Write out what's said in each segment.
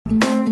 Mm-hmm.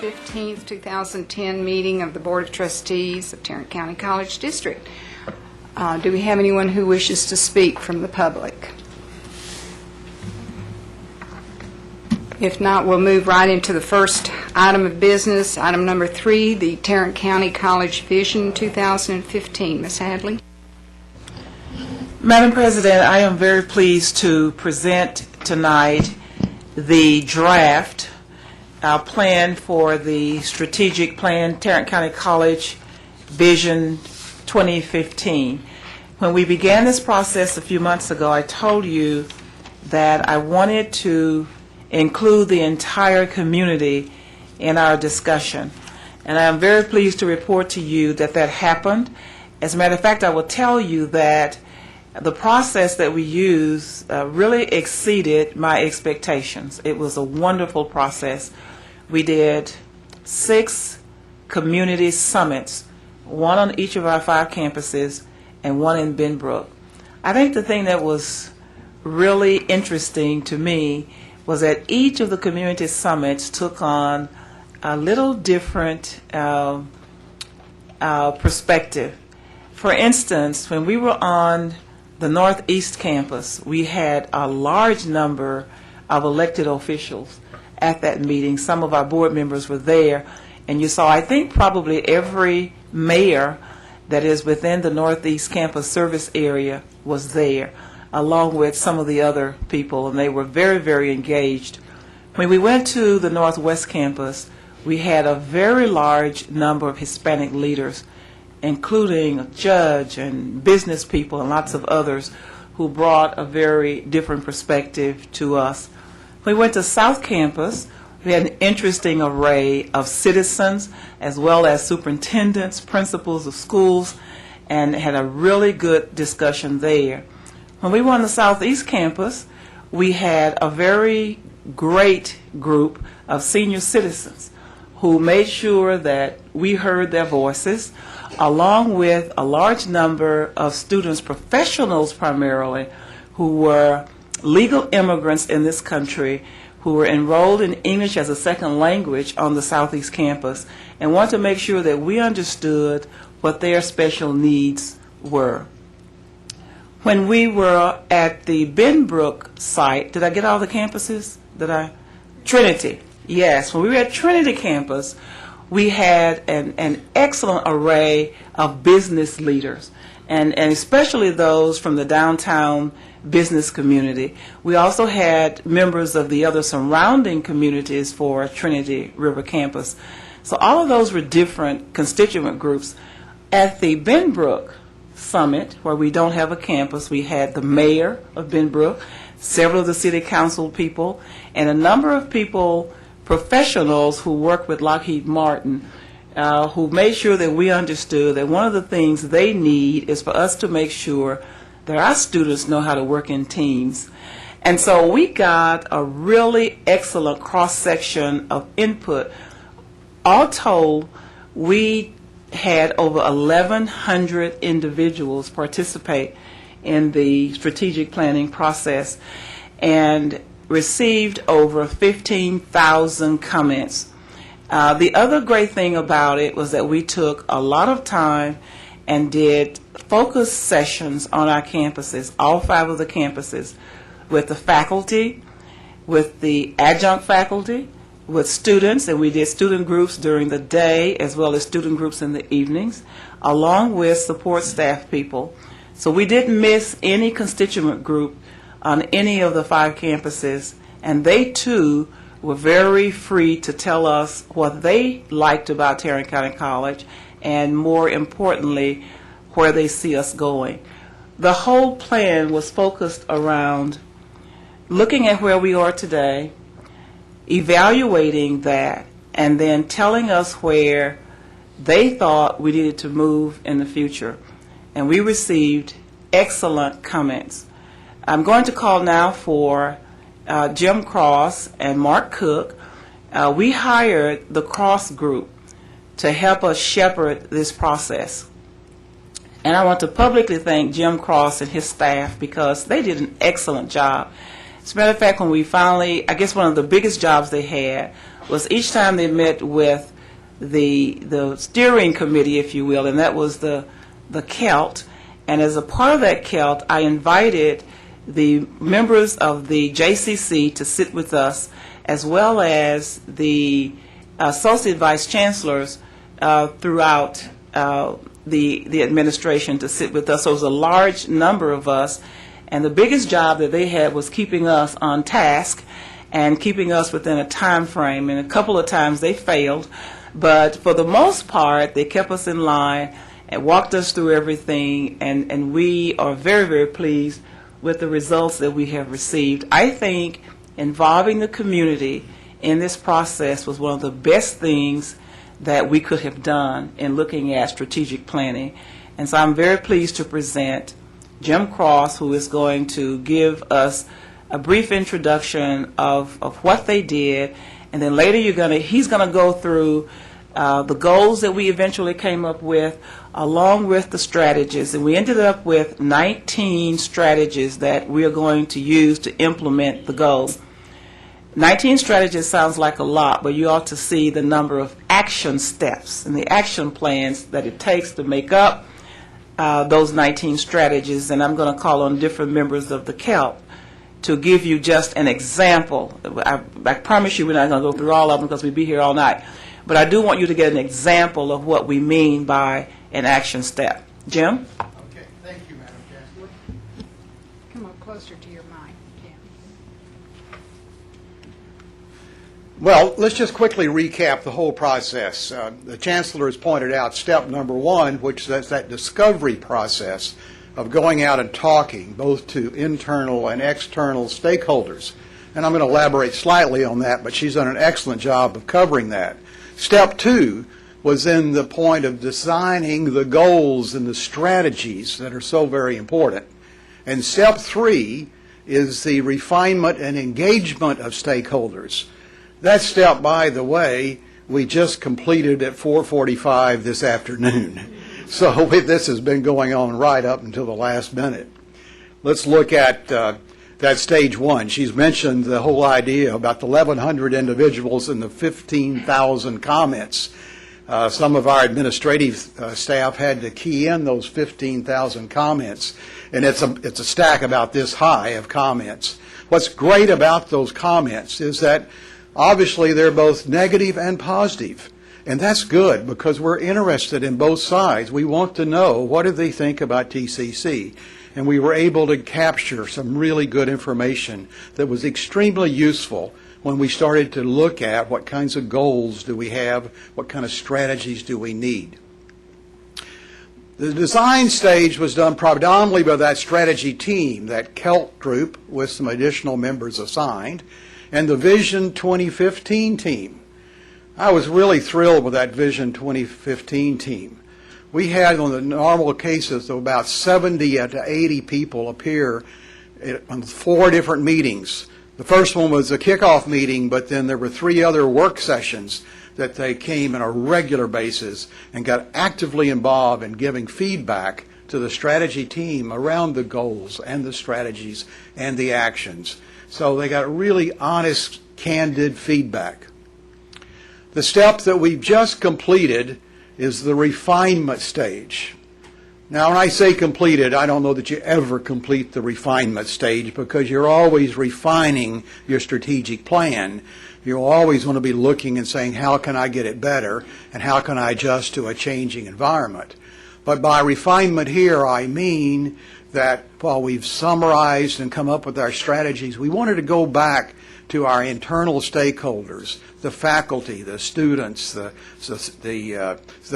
15th, 2010 meeting of the Board of Trustees of Tarrant County College District. Do we have anyone who wishes to speak from the public? If not, we'll move right into the first item of business, item number 3, the Tarrant County College Vision 2015. Ms. Hadley. Madam President, I am very pleased to present tonight the draft plan for the strategic plan, Tarrant County College Vision 2015. When we began this process a few months ago, I told you that I wanted to include the entire community in our discussion. And I am very pleased to report to you that that happened. As a matter of fact, I will tell you that the process that we used really exceeded my expectations. It was a wonderful process. We did 6 community summits, 1 on each of our 5 campuses and 1 in Benbrook. I think the thing that was really interesting to me was that each of the community summits took on a little different perspective. For instance, when we were on the Northeast campus, we had a large number of elected officials at that meeting. Some of our board members were there, and you saw, I think, probably every mayor that is within the Northeast campus service area was there, along with some of the other people, and they were very, very engaged. When we went to the Northwest campus, we had a very large number of Hispanic leaders, including a judge and business people and lots of others who brought a very different perspective to us. When we went to South Campus, we had an interesting array of citizens as well as superintendents, principals of schools, and had a really good discussion there. When we were on the Southeast campus, we had a very great group of senior citizens who made sure that we heard their voices, along with a large number of students, professionals primarily, who were legal immigrants in this country who were enrolled in English as a second language on the Southeast campus and wanted to make sure that we understood what their special needs were. When we were at the Benbrook site, did I get all the campuses? Trinity, yes. When we were at Trinity campus, we had an excellent array of business leaders, and especially those from the downtown business community. We also had members of the other surrounding communities for Trinity River campus. So all of those were different constituent groups. At the Benbrook Summit, where we don't have a campus, we had the mayor of Benbrook, several of the city council people, and a number of people, professionals who work with Lockheed Martin, who made sure that we understood that one of the things they need is for us to make sure that our students know how to work in teams. And so we got a really excellent cross-section of input. All told, we had over 1,100 individuals participate in the strategic planning process and received over 15,000 comments. The other great thing about it was that we took a lot of time and did focus sessions on our campuses, all 5 of the campuses, with the faculty, with the adjunct faculty, with students, and we did student groups during the day as well as student groups in the evenings, along with support staff people. So we didn't miss any constituent group on any of the 5 campuses, and they too were very free to tell us what they liked about Tarrant County College, and more importantly, where they see us going. The whole plan was focused around looking at where we are today, evaluating that, and then telling us where they thought we needed to move in the future. And we received excellent comments. I'm going to call now for Jim Cross and Mark Cook. We hired the Cross Group to help us shepherd this process. And I want to publicly thank Jim Cross and his staff because they did an excellent job. As a matter of fact, when we finally, I guess one of the biggest jobs they had was each time they met with the steering committee, if you will, and that was the CELT. And as a part of that CELT, I invited the members of the JCC to sit with us, as well as the associate vice chancellors throughout the administration to sit with us. So it was a large number of us, and the biggest job that they had was keeping us on task and keeping us within a time frame. And a couple of times they failed, but for the most part, they kept us in line and walked us through everything, and we are very, very pleased with the results that we have received. I think involving the community in this process was one of the best things that we could have done in looking at strategic planning. And so I'm very pleased to present Jim Cross, who is going to give us a brief introduction of what they did, and then later he's going to go through the goals that we eventually came up with, along with the strategies. And we ended up with 19 strategies that we are going to use to implement the goals. 19 strategies sounds like a lot, but you ought to see the number of action steps and the action plans that it takes to make up those 19 strategies. And I'm going to call on different members of the CELT to give you just an example. I promise you we're not going to go through all of them because we'd be here all night. But I do want you to get an example of what we mean by an action step. Jim? Okay, thank you, Madam Chancellor. Come up closer to your mic, Jim. Well, let's just quickly recap the whole process. The Chancellor has pointed out step number one, which is that discovery process of going out and talking both to internal and external stakeholders. And I'm going to elaborate slightly on that, but she's done an excellent job of covering that. Step two was in the point of designing the goals and the strategies that are so very important. And step three is the refinement and engagement of stakeholders. That step, by the way, we just completed at 4:45 this afternoon. So this has been going on right up until the last minute. Let's look at that stage one. She's mentioned the whole idea about the 1,100 individuals and the 15,000 comments. Some of our administrative staff had to key in those 15,000 comments, and it's a stack about this high of comments. What's great about those comments is that obviously they're both negative and positive. And that's good because we're interested in both sides. We want to know what do they think about TCC. And we were able to capture some really good information that was extremely useful when we started to look at what kinds of goals do we have, what kind of strategies do we need. The design stage was done predominantly by that strategy team, that CELT group with some additional members assigned, and the Vision 2015 team. I was really thrilled with that Vision 2015 team. We had, on the normal cases, about 70 to 80 people appear on 4 different meetings. The first one was a kickoff meeting, but then there were 3 other work sessions that they came on a regular basis and got actively involved in giving feedback to the strategy team around the goals and the strategies and the actions. So they got really honest, candid feedback. The step that we've just completed is the refinement stage. Now, when I say completed, I don't know that you ever complete the refinement stage because you're always refining your strategic plan. You always want to be looking and saying, how can I get it better and how can I adjust to a changing environment? But by refinement here, I mean that while we've summarized and come up with our strategies, we wanted to go back to our internal stakeholders, the faculty, the students, the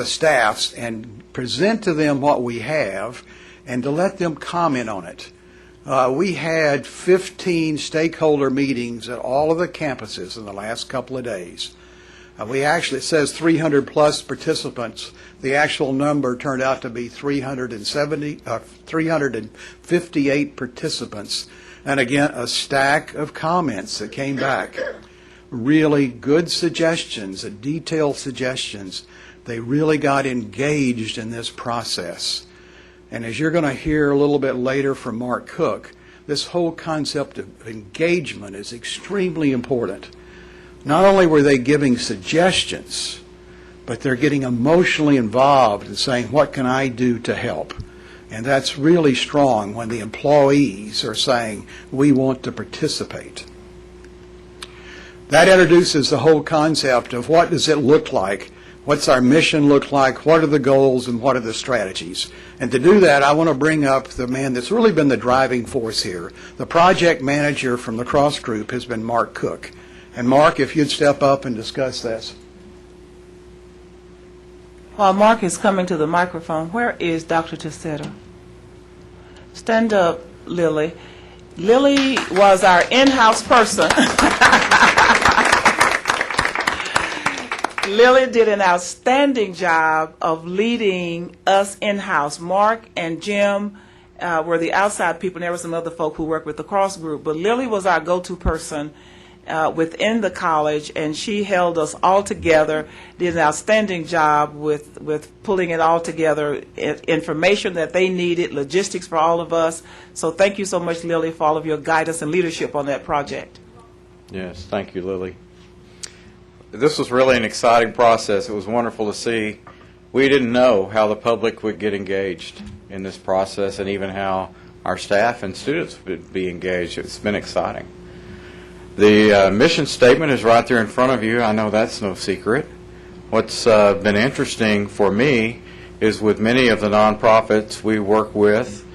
staffs, and present to them what we have and to let them comment on it. We had 15 stakeholder meetings at all of the campuses in the last couple of days. We actually, it says 300 plus participants. The actual number turned out to be 358 participants. And again, a stack of comments that came back. Really good suggestions, detailed suggestions. They really got engaged in this process. And as you're going to hear a little bit later from Mark Cook, this whole concept of engagement is extremely important. not only were they giving suggestions, but they're getting emotionally involved and saying, what can I do to help? And that's really strong when the employees are saying, we want to participate. That introduces the whole concept of what does it look like, what's our mission look like, what are the goals, and what are the strategies. And to do that, I want to bring up the man that's really been the driving force here. The project manager from the Cross Group has been Mark Cook. And Mark, if you'd step up and discuss this. While Mark is coming to the microphone, where is Dr. Tessetta? Stand up, Lily. Lily was our in-house person. Lily did an outstanding job of leading us in-house. Mark and Jim were the outside people, and there were some other folk who worked with the Cross Group. But Lily was our go-to person within the college, and she held us all together, did an outstanding job with pulling it all together, information that they needed, logistics for all of us. So thank you so much, Lily, for all of your guidance and leadership on that project. Yes, thank you, Lily. This was really an exciting process. It was wonderful to see. We didn't know how the public would get engaged in this process and even how our staff and students would be engaged. It's been exciting. The mission statement is right there in front of you. I know that's no secret. What's been interesting for me is with many of the nonprofits we work with,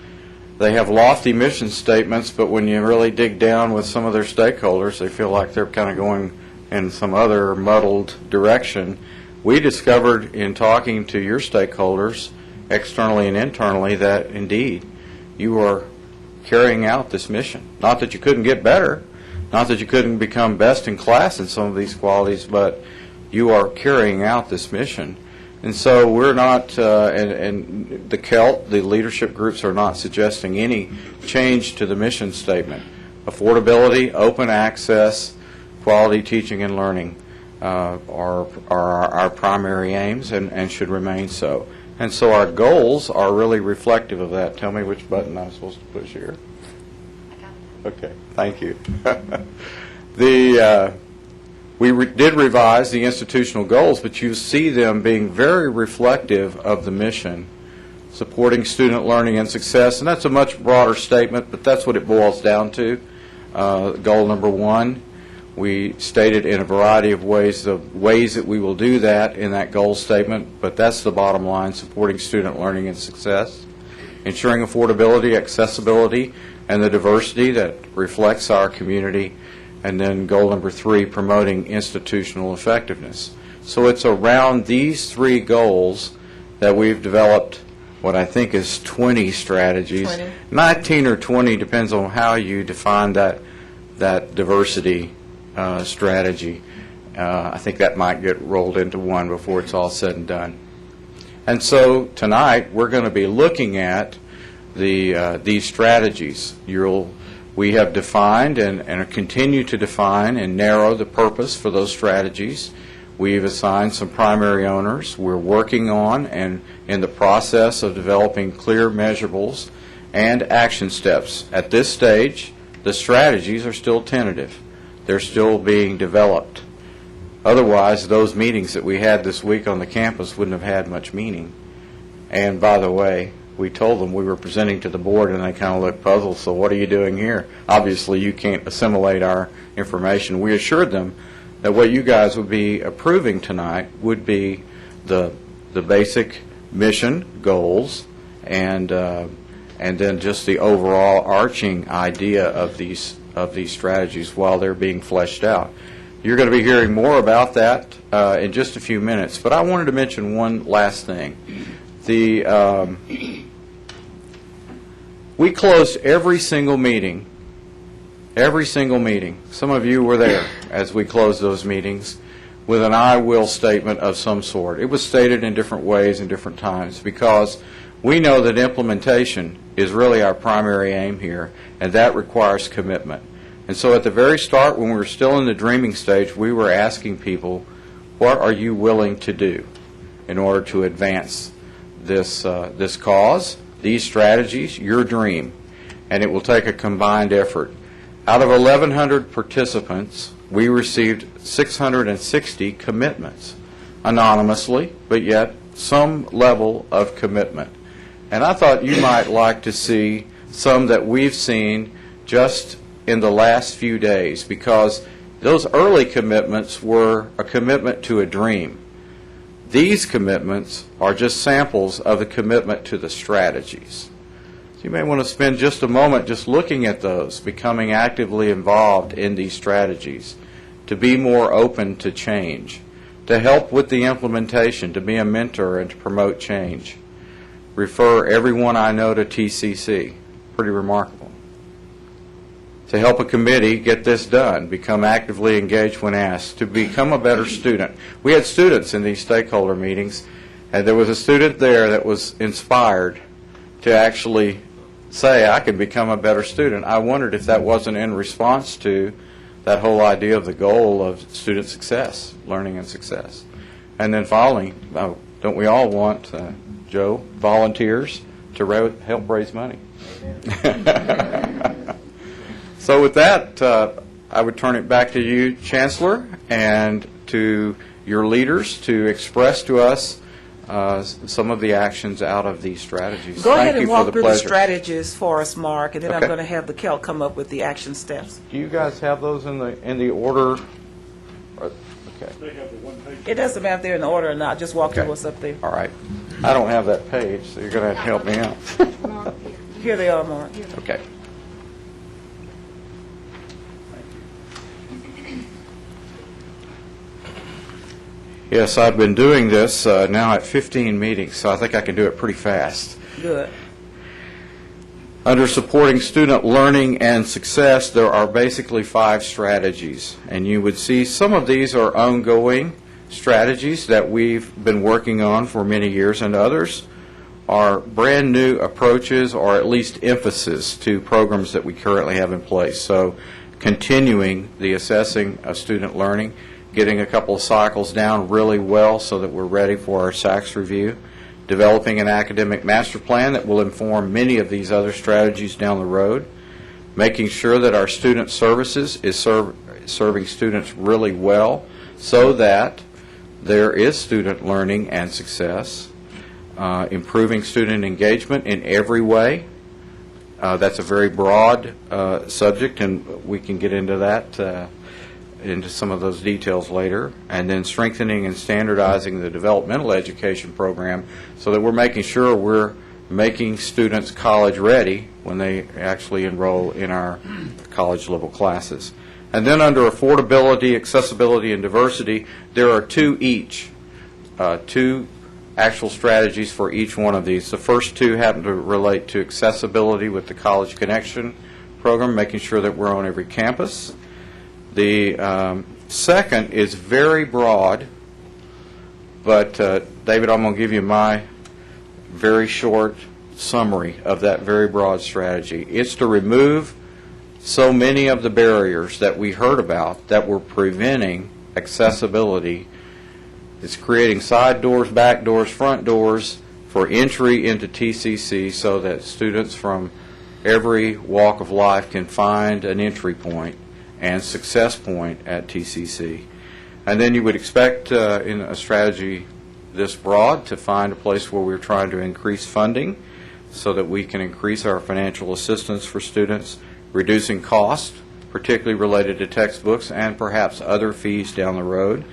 they have lofty mission statements, but when you really dig down with some of their stakeholders, they feel like they're kind of going in some other muddled direction. We discovered in talking to your stakeholders, externally and internally, that indeed you are carrying out this mission. Not that you couldn't get better, not that you couldn't become best in class in some of these qualities, but you are carrying out this mission. And so we're not, and the CELT, the leadership groups, are not suggesting any change to the mission statement. Affordability, open access, quality teaching and learning are our primary aims and should remain so. And so our goals are really reflective of that. Tell me which button I'm supposed to push here. Okay, thank you. We did revise the institutional goals, but you see them being very reflective of the mission, supporting student learning and success, and that's a much broader statement, but that's what it boils down to. Goal number 1, we stated in a variety of ways the ways that we will do that in that goal statement, but that's the bottom line: supporting student learning and success, ensuring affordability, accessibility, and the diversity that reflects our community. And then goal number 3, promoting institutional effectiveness. So it's around these 3 goals that we've developed what I think is 20 strategies. 20. 19 or 20, depends on how you define that diversity strategy. I think that might get rolled into one before it's all said and done. And so tonight we're going to be looking at these strategies. We have defined and continue to define and narrow the purpose for those strategies. We've assigned some primary owners. We're working on and in the process of developing clear measurables and action steps. At this stage, the strategies are still tentative. They're still being developed. Otherwise, those meetings that we had this week on the campus wouldn't have had much meaning. And by the way, we told them we were presenting to the board, and they kind of looked puzzled. So what are you doing here? Obviously, you can't assimilate our information. We assured them that what you guys would be approving tonight would be the basic mission goals and then just the overall arching idea of these strategies while they're being fleshed out. You're going to be hearing more about that in just a few minutes. But I wanted to mention one last thing. We closed every single meeting. Some of you were there as we closed those meetings with an I will statement of some sort. It was stated in different ways and different times because we know that implementation is really our primary aim here, and that requires commitment. And so at the very start, when we were still in the dreaming stage, we were asking people, what are you willing to do in order to advance this cause, these strategies, your dream? And it will take a combined effort. Out of 1,100 participants, we received 660 commitments, anonymously, but yet some level of commitment. And I thought you might like to see some that we've seen just in the last few days, because those early commitments were a commitment to a dream. These commitments are just samples of the commitment to the strategies. So you may want to spend just a moment just looking at those, becoming actively involved in these strategies, to be more open to change, to help with the implementation, to be a mentor and to promote change. Refer everyone I know to TCC. Pretty remarkable. To help a committee get this done, become actively engaged when asked, to become a better student. We had students in these stakeholder meetings, and there was a student there that was inspired to actually say, I can become a better student. I wondered if that wasn't in response to that whole idea of the goal of student success, learning and success. And then finally, don't we all want, Joe, volunteers to help raise money? So with that, I would turn it back to you, Chancellor, and to your leaders to express to us some of the actions out of these strategies. Go ahead Thank and you for walk the through the pleasure. strategies for us, Mark, and then I'm Okay. going to have the Kel come up with the action steps. Do you guys have those in the order? Okay. It doesn't matter if they're in order or not, just walk Okay. through what's up there. All right. I don't have that page, so you're going to have to help me out. Here they are, Mark. Okay. Yes, I've been doing this now at 15 meetings, so I think I can do it pretty fast. Good. Under supporting student learning and success, there are basically 5 strategies, and you would see some of these are ongoing strategies that we've been working on for many years, and others are brand new approaches or at least emphasis to programs that we currently have in place. So continuing the assessing of student learning, getting a couple of cycles down really well so that we're ready for our SACS review, developing an academic master plan that will inform many of these other strategies down the road, making sure that our student services is serving students really well so that there is student learning and success, improving student engagement in every way. That's a very broad subject, and we can get into that, into some of those details later. And then strengthening and standardizing the developmental education program so that we're making sure we're making students college ready when they actually enroll in our college level classes. And then under affordability, accessibility, and diversity, there are 2 each, 2 actual strategies for each one of these. The first 2 happen to relate to accessibility with the College Connection program, making sure that we're on every campus. The second is very broad, but David, I'm going to give you my very short summary of that very broad strategy. It's to remove so many of the barriers that we heard about that were preventing accessibility. It's creating side doors, back doors, front doors for entry into TCC so that students from every walk of life can find an entry point and success point at TCC. And then you would expect in a strategy this broad to find a place where we're trying to increase funding so that we can increase our financial assistance for students, reducing costs, particularly related to textbooks and perhaps other fees down the road.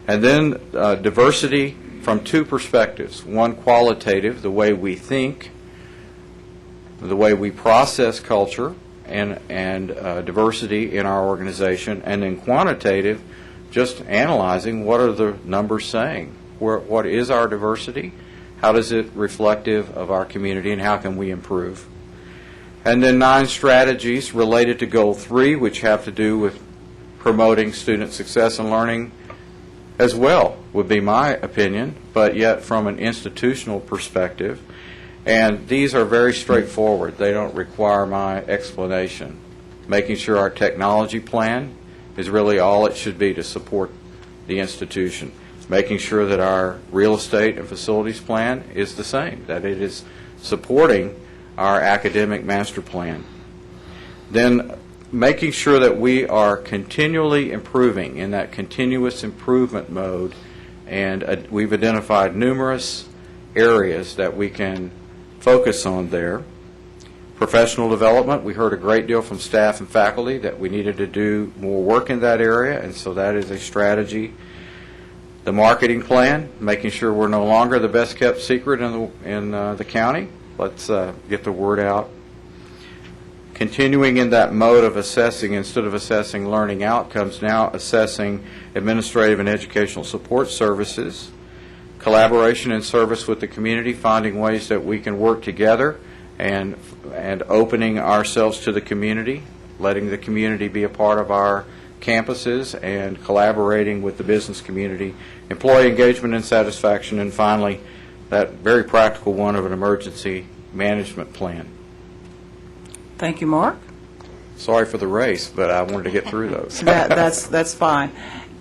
And then diversity from 2 perspectives. One, qualitative, the way we think, the way we process culture, and diversity in our organization, and then quantitative, just analyzing what are the numbers saying. What is our diversity? How is it reflective of our community, and how can we improve? And then 9 strategies related to Goal 3, which have to do with promoting student success and learning as well, would be my opinion, but yet from an institutional perspective. And these are very straightforward. They don't require my explanation. Making sure our technology plan is really all it should be to support the institution. Making sure that our real estate and facilities plan is the same, that it is supporting our academic master plan. Then making sure that we are continually improving in that continuous improvement mode, and we've identified numerous areas that we can focus on there. Professional development, we heard a great deal from staff and faculty that we needed to do more work in that area, and so that is a strategy. The marketing plan, making sure we're no longer the best kept secret in the county. Let's get the word out. Continuing in that mode of assessing, instead of assessing learning outcomes, now assessing administrative and educational support services. Collaboration and service with the community, finding ways that we can work together and opening ourselves to the community, letting the community be a part of our campuses, and collaborating with the business community, employee engagement and satisfaction, and finally, that very practical one of an emergency management plan. Thank you, Mark. Sorry for the race, but I wanted to get through those. That's fine.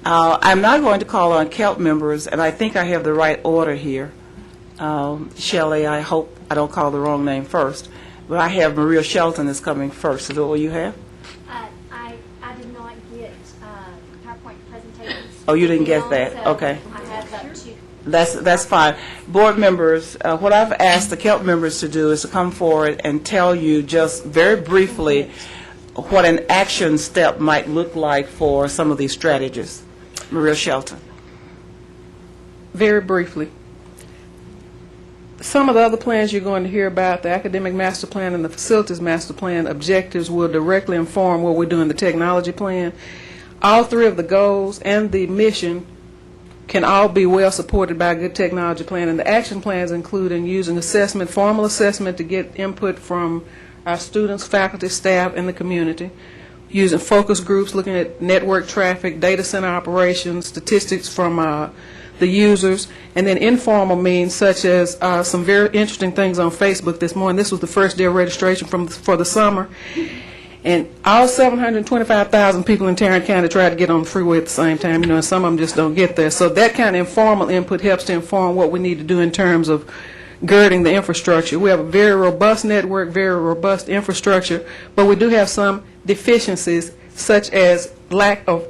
I'm now going to call on KELP members, and I think I have the right order here. Shelley, I hope I don't call the wrong name first, but I have Maria Shelton is coming first. Is that what you have? I did not get PowerPoint presentations. Oh, you didn't get that? So Okay. I have up to. That's fine. Board members, what I've asked the KELP members to do is to come forward and tell you just very briefly what an action step might look like for some of these strategies. Maria Shelton. Very briefly, some of the other plans you're going to hear about, the academic master plan and the facilities master plan objectives, will directly inform what we're doing in the technology plan. All three of the goals and the mission can all be well supported by a good technology plan, and the action plans including using assessment, formal assessment to get input from our students, faculty, staff, and the community, using focus groups, looking at network traffic, data center operations, statistics from the users, and then informal means such as some very interesting things on Facebook this morning. This was the first day of registration for the summer, and all 725,000 people in Tarrant County tried to get on the freeway at the same time, and some of them just don't get there. So that kind of informal input helps to inform what we need to do in terms of girding the infrastructure. We have a very robust network, very robust infrastructure, but we do have some deficiencies, such as lack of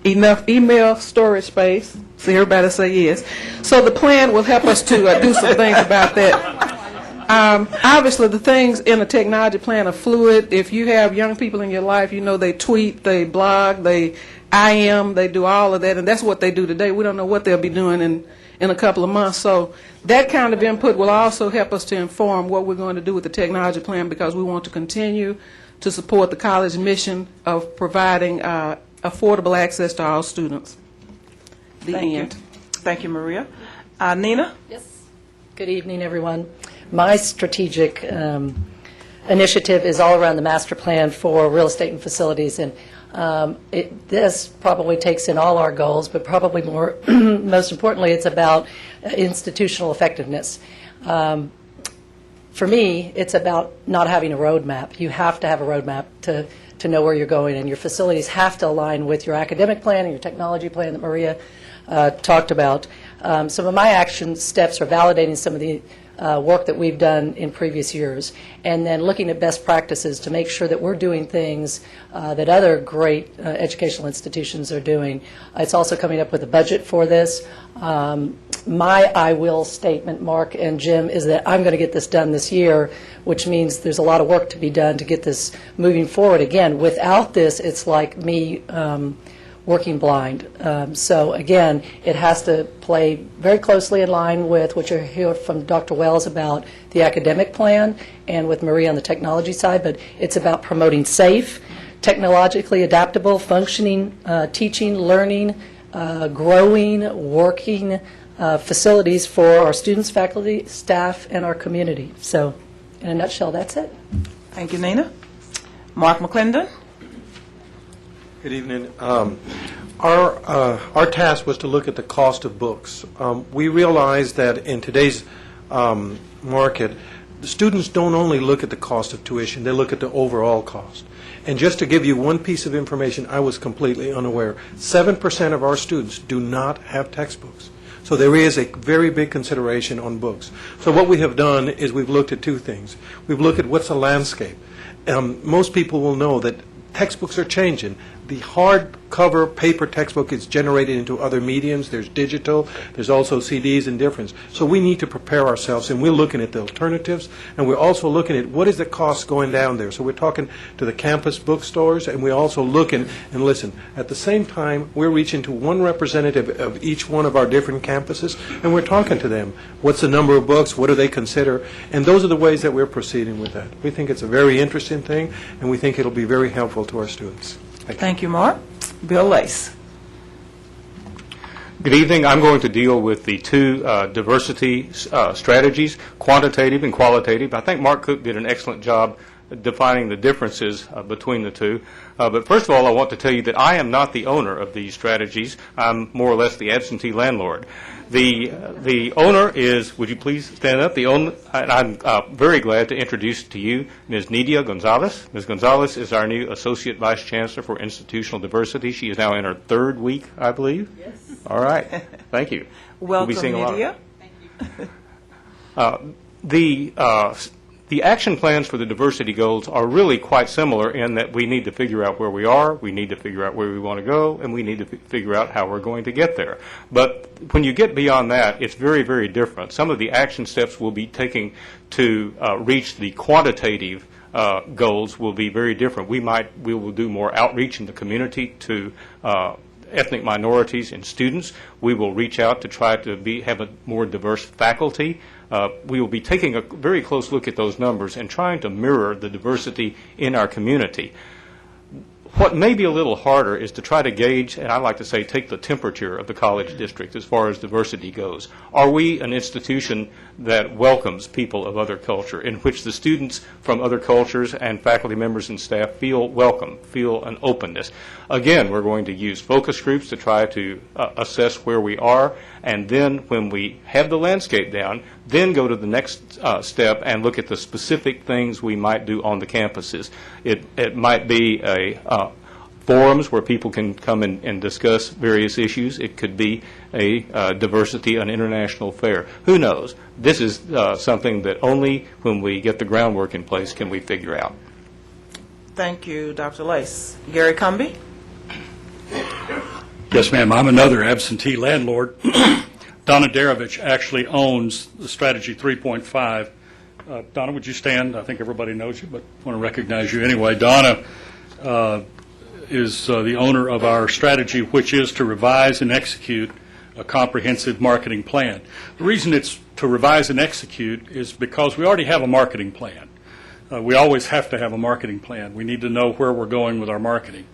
enough email storage space. See, everybody say yes. So the plan will help us to do some things about that. Obviously, the things in the technology plan are fluid. If you have young people in your life, you know they tweet, they blog, they IM, they do all of that, and that's what they do today. We don't know what they'll be doing in a couple of months. So that kind of input will also help us to inform what we're going to do with the technology plan, because we want to continue to support the college mission of providing affordable access to all students. Thank you. Thank you, Maria. Nina? Yes. Good evening, everyone. My strategic initiative is all around the master plan for real estate and facilities, and this probably takes in all our goals, but probably more, most importantly, it's about institutional effectiveness. For me, it's about not having a roadmap. You have to have a roadmap to know where you're going, and your facilities have to align with your academic plan and your technology plan that Maria talked about. Some of my action steps are validating some of the work that we've done in previous years, and then looking at best practices to make sure that we're doing things that other great educational institutions are doing. It's also coming up with a budget for this. My I will statement, Mark and Jim, is that I'm going to get this done this year, which means there's a lot of work to be done to get this moving forward. Again, without this, it's like me working blind. So again, it has to play very closely in line with what you hear from Dr. Wells about the academic plan and with Maria on the technology side, but it's about promoting safe, technologically adaptable, functioning, teaching, learning, growing, working facilities for our students, faculty, staff, and our community. So in a nutshell, that's it. Thank you, Nina. Mark McClendon? Good evening. Our task was to look at the cost of books. We realized that in today's market, the students don't only look at the cost of tuition, they look at the overall cost. And just to give you one piece of information, I was completely unaware. 7% of our students do not have textbooks. So there is a very big consideration on books. So what we have done is we've looked at two things. We've looked at what's the landscape. Most people will know that textbooks are changing. The hardcover paper textbook is generated into other mediums. There's digital. There's also CDs and difference. So we need to prepare ourselves, and we're looking at the alternatives, and we're also looking at what is the cost going down there. So we're talking to the campus bookstores, and we're also looking, and listen, at the same time, we're reaching to one representative of each one of our different campuses, and we're talking to them. What's the number of books? What do they consider? And those are the ways that we're proceeding with that. We think it's a very interesting thing, and we think it'll be very helpful to our students. Thank you, Mark. Bill Lace. Good evening. I'm going to deal with the two diversity strategies, quantitative and qualitative. I think Mark Cook did an excellent job defining the differences between the two. But first of all, I want to tell you that I am not the owner of these strategies. I'm more or less the absentee landlord. The owner is, would you please stand up? The owner, and I'm very glad to introduce to you Ms. Nidia Gonzalez. Ms. Gonzalez is our new Associate Vice Chancellor for Institutional Diversity. She is now in her third week, I believe. Yes. All right. Thank you. Welcome, we'll be seeing Nidia. Thank you. The action plans for the diversity goals are really quite similar in that we need to figure out where we are, we need to figure out where we want to go, and we need to figure out how we're going to get there. But when you get beyond that, it's very, very different. Some of the action steps we'll be taking to reach the quantitative goals will be very different. We will do more outreach in the community to ethnic minorities and students. We will reach out to try to have a more diverse faculty. We will be taking a very close look at those numbers and trying to mirror the diversity in our community. What may be a little harder is to try to gauge, and I like to say take the temperature of the college district as far as diversity goes. Are we an institution that welcomes people of other culture, in which the students from other cultures and faculty members and staff feel welcome, feel an openness? Again, we're going to use focus groups to try to assess where we are, and then when we have the landscape down, then go to the next step and look at the specific things we might do on the campuses. It might be forums where people can come and discuss various issues. It could be a diversity, an international fair. Who knows? This is something that only when we get the groundwork in place can we figure out. Thank you, Dr. Lace. Gary Cumby. Yes, ma'am. I'm another absentee landlord. Donna Darovich actually owns the Strategy 3.5. Donna, would you stand? I think everybody knows you, but I want to recognize you anyway. Donna is the owner of our strategy, which is to revise and execute a comprehensive marketing plan. The reason it's to revise and execute is because we already have a marketing plan. We always have to have a marketing plan. We need to know where we're going with our marketing.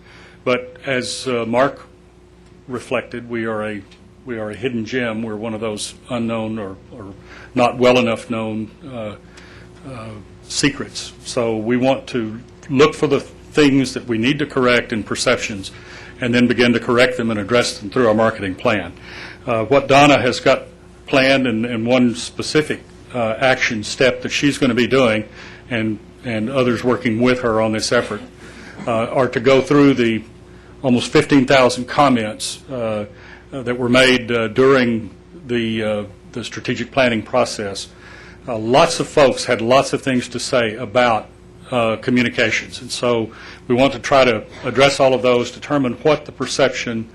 But as Mark reflected, we are a hidden gem. We're one of those unknown or not well enough known secrets. So we want to look for the things that we need to correct in perceptions and then begin to correct them and address them through our marketing plan. What Donna has got planned and one specific action step that she's going to be doing and others working with her on this effort are to go through the almost 15,000 comments that were made during the strategic planning process. Lots of folks had lots of things to say about communications, and so we want to try to address all of those, determine what the perception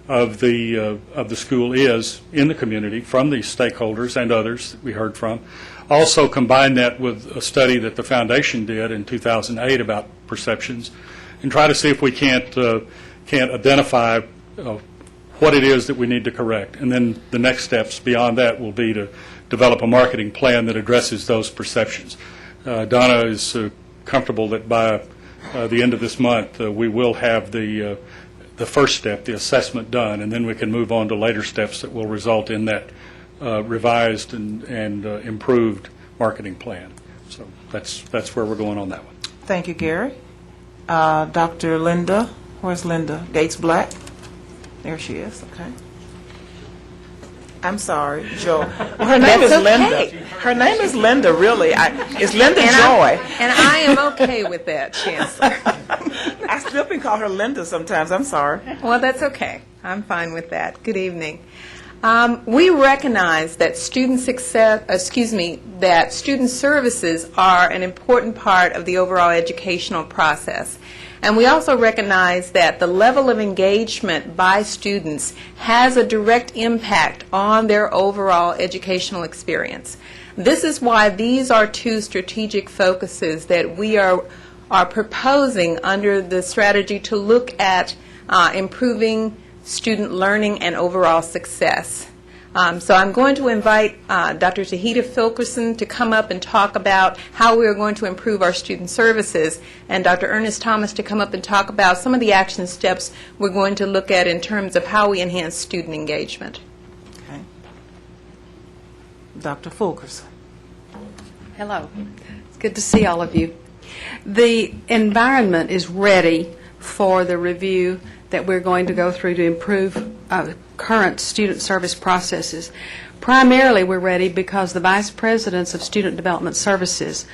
of the school is in the community from these stakeholders and others that we heard from. Also combine that with a study that the foundation did in 2008 about perceptions, and try to see if we can't identify what it is that we need to correct. And then the next steps beyond that will be to develop a marketing plan that addresses those perceptions. Donna is comfortable that by the end of this month we will have the first step, the assessment, done, and then we can move on to later steps that will result in that revised and improved marketing plan. So that's where we're going on that one. Thank you, Gary. Dr. Linda, where's Linda? Gates Black? There she is, okay. I'm sorry, Joy. Well, her name is Linda. Her name is Linda, really. It's Linda Joy. And I am okay with that, Chancellor. I still can call her Linda sometimes. I'm sorry. Well, that's okay. I'm fine with that. Good evening. We recognize that student student services are an important part of the overall educational process. And we also recognize that the level of engagement by students has a direct impact on their overall educational experience. This is why these are two strategic focuses that we are proposing under the strategy to look at improving student learning and overall success. So I'm going to invite Dr. Tahita Filkerson to come up and talk about how we are going to improve our student services, and Dr. Ernest Thomas to come up and talk about some of the action steps we're going to look at in terms of how we enhance student engagement. Okay. Dr. Fulkerson. Hello. It's good to see all of you. The environment is ready for the review that we're going to go through to improve current student service processes. Primarily, we're ready because the vice presidents of Student Development Services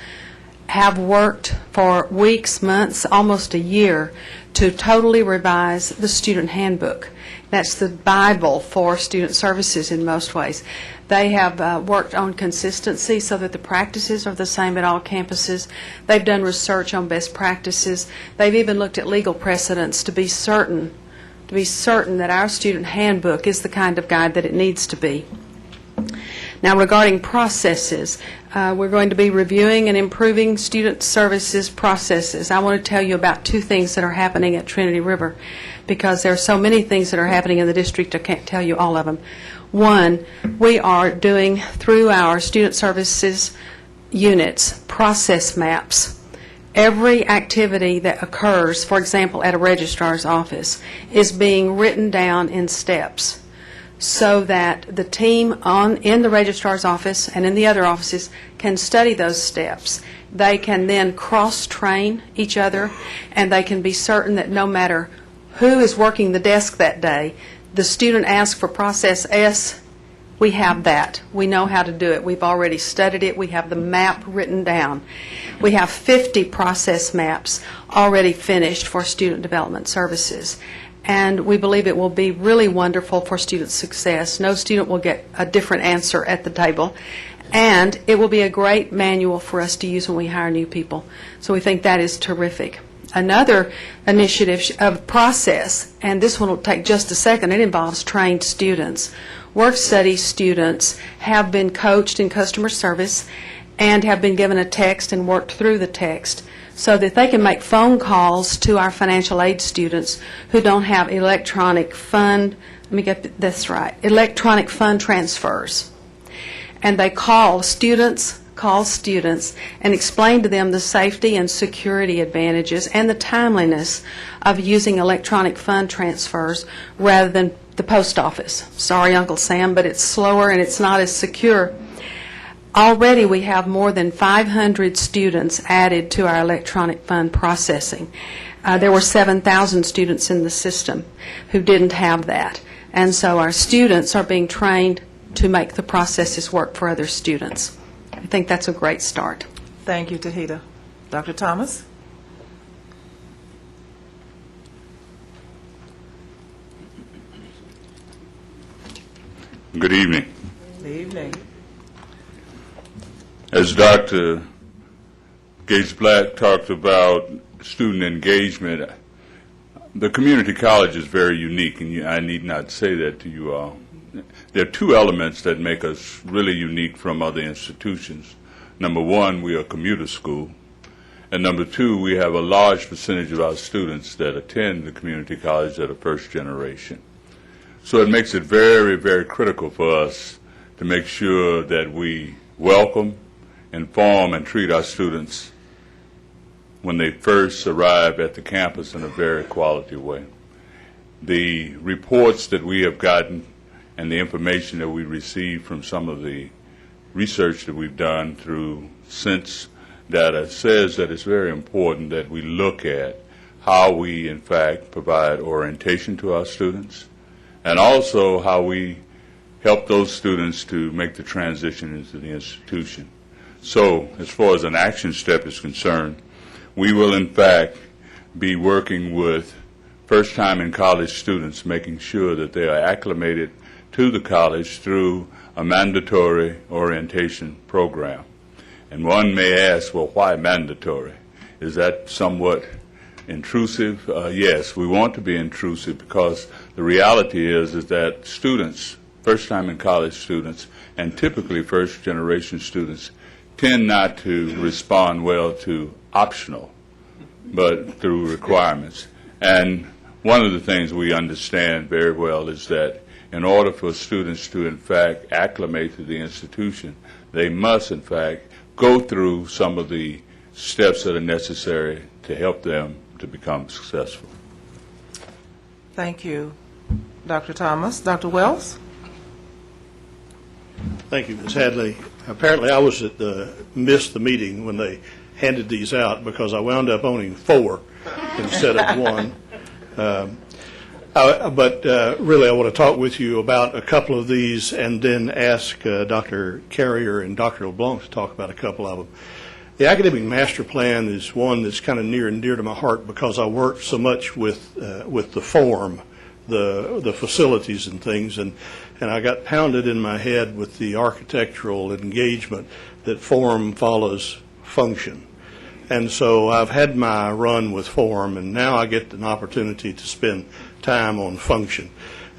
have worked for weeks, months, almost a year to totally revise the student handbook. That's the Bible for student services in most ways. They have worked on consistency so that the practices are the same at all campuses. They've done research on best practices. They've even looked at legal precedents to be certain that our student handbook is the kind of guide that it needs to be. Now, regarding processes, we're going to be reviewing and improving student services processes. I want to tell you about two things that are happening at Trinity River, because there are so many things that are happening in the district, I can't tell you all of them. One, we are doing, through our student services units, process maps. Every activity that occurs, for example, at a registrar's office, is being written down in steps so that the team in the registrar's office and in the other offices can study those steps. They can then cross-train each other, and they can be certain that no matter who is working the desk that day, the student asks for process S, we have that. We know how to do it. We've already studied it. We have the map written down. We have 50 process maps already finished for student development services. And we believe it will be really wonderful for student success. No student will get a different answer at the table. And it will be a great manual for us to use when we hire new people. So we think that is terrific. Another initiative of process, and this one will take just a second, it involves trained students. Work study students have been coached in customer service and have been given a text and worked through the text so that they can make phone calls to our financial aid students who don't have electronic fund, let me get this right, electronic fund transfers. And they call students and explain to them the safety and security advantages and the timeliness of using electronic fund transfers rather than the post office. Sorry, Uncle Sam, but it's slower and it's not as secure. Already we have more than 500 students added to our electronic fund processing. There were 7,000 students in the system who didn't have that. And so our students are being trained to make the processes work for other students. I think that's a great start. Thank you, Tahita. Dr. Thomas? Good evening. Good evening. As Dr. Gates-Black talked about student engagement, the community college is very unique, and I need not say that to you all. There are two elements that make us really unique from other institutions. Number one, we are a commuter school. And number two, we have a large percentage of our students that attend the community college that are first generation. So it makes it very, very critical for us to make sure that we welcome, inform, and treat our students when they first arrive at the campus in a very quality way. The reports that we have gotten and the information that we receive from some of the research that we've done through Sense data says that it's very important that we look at how we, in fact, provide orientation to our students, and also how we help those students to make the transition into the institution. So, as far as an action step is concerned, we will, in fact, be working with first-time in college students, making sure that they are acclimated to the college through a mandatory orientation program. And one may ask, well, why mandatory? Is that somewhat intrusive? Yes, we want to be intrusive because the reality is that students, first-time in college students, and typically first-generation students, tend not to respond well to optional, but through requirements. And one of the things we understand very well is that in order for students to, in fact, acclimate to the institution, they must, in fact, go through some of the steps that are necessary to help them to become successful. Thank you, Dr. Thomas. Dr. Wells? Thank you, Ms. Hadley. Apparently, I missed the meeting when they handed these out because I wound up owning 4 instead of 1. But really, I want to talk with you about a couple of these and then ask Dr. Carrier and Dr. LeBlanc to talk about a couple of them. The academic master plan is one that's kind of near and dear to my heart because I worked so much with the form, the facilities and things, and I got pounded in my head with the architectural engagement that form follows function. And so I've had my run with form, and now I get an opportunity to spend time on function.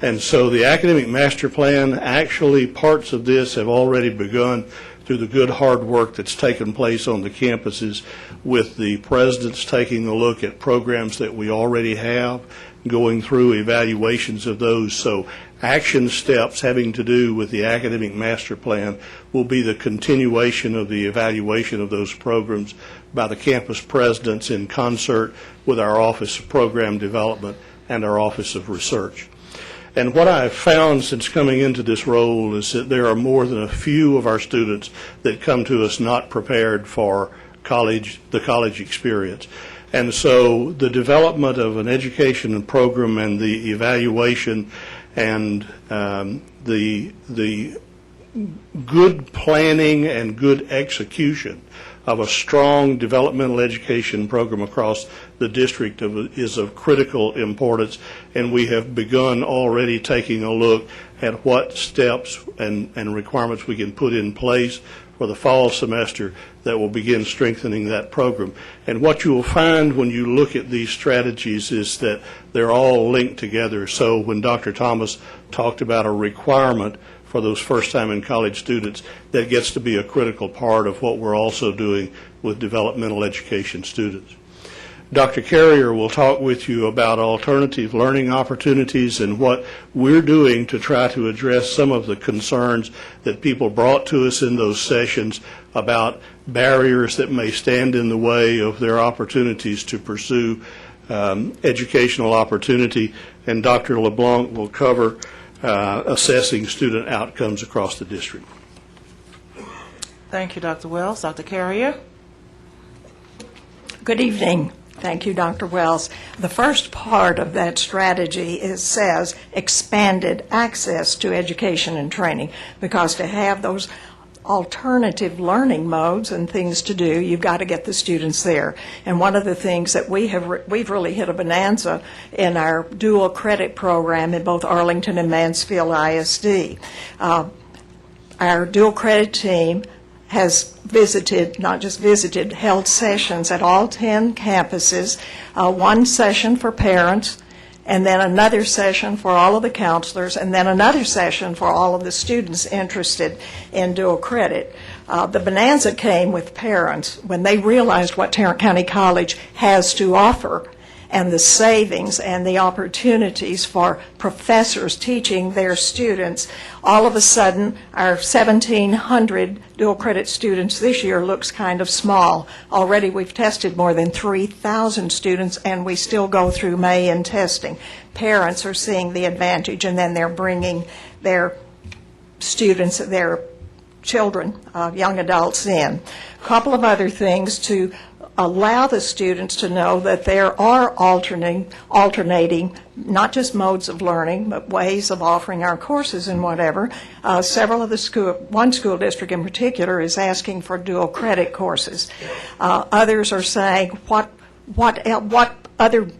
And so the academic master plan, actually parts of this have already begun through the good hard work that's taken place on the campuses with the presidents taking a look at programs that we already have, going through evaluations of those. So action steps having to do with the academic master plan will be the continuation of the evaluation of those programs by the campus presidents in concert with our Office of Program Development and our Office of Research. And what I've found since coming into this role is that there are more than a few of our students that come to us not prepared for the college experience. And so the development of an education program and the evaluation and the good planning and good execution of a strong developmental education program across the district is of critical importance, and we have begun already taking a look at what steps and requirements we can put in place for the fall semester that will begin strengthening that program. And what you will find when you look at these strategies is that they're all linked together. So when Dr. Thomas talked about a requirement for those first-time in college students, that gets to be a critical part of what we're also doing with developmental education students. Dr. Carrier will talk with you about alternative learning opportunities and what we're doing to try to address some of the concerns that people brought to us in those sessions about barriers that may stand in the way of their opportunities to pursue educational opportunity. And Dr. LeBlanc will cover assessing student outcomes across the district. Thank you, Dr. Wells. Dr. Carrier? Good evening. Thank you, Dr. Wells. The first part of that strategy says expanded access to education and training, because to have those alternative learning modes and things to do, you've got to get the students there. And one of the things that we've really hit a bonanza in our dual credit program in both Arlington and Mansfield ISD. Our dual credit team has held sessions at all 10 campuses, one session for parents, and then another session for all of the counselors, and then another session for all of the students interested in dual credit. The bonanza came with parents when they realized what Tarrant County College has to offer and the savings and the opportunities for professors teaching their students. All of a sudden, our 1,700 dual credit students this year looks kind of small. Already we've tested more than 3,000 students, and we still go through May in testing. Parents are seeing the advantage, and then they're bringing their students, their children, young adults in. A couple of other things to allow the students to know that there are alternating not just modes of learning, but ways of offering our courses and whatever. Several of one school district in particular is asking for dual credit courses. Others are saying, what other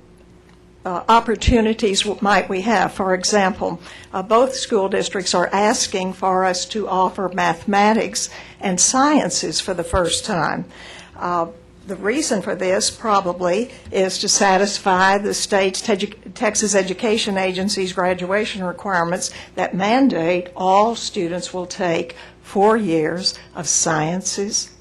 opportunities might we have? For example, both school districts are asking for us to offer mathematics and sciences for the first time. The reason for this probably is to satisfy the state's Texas Education Agency's graduation requirements that mandate all students will take 4 years of sciences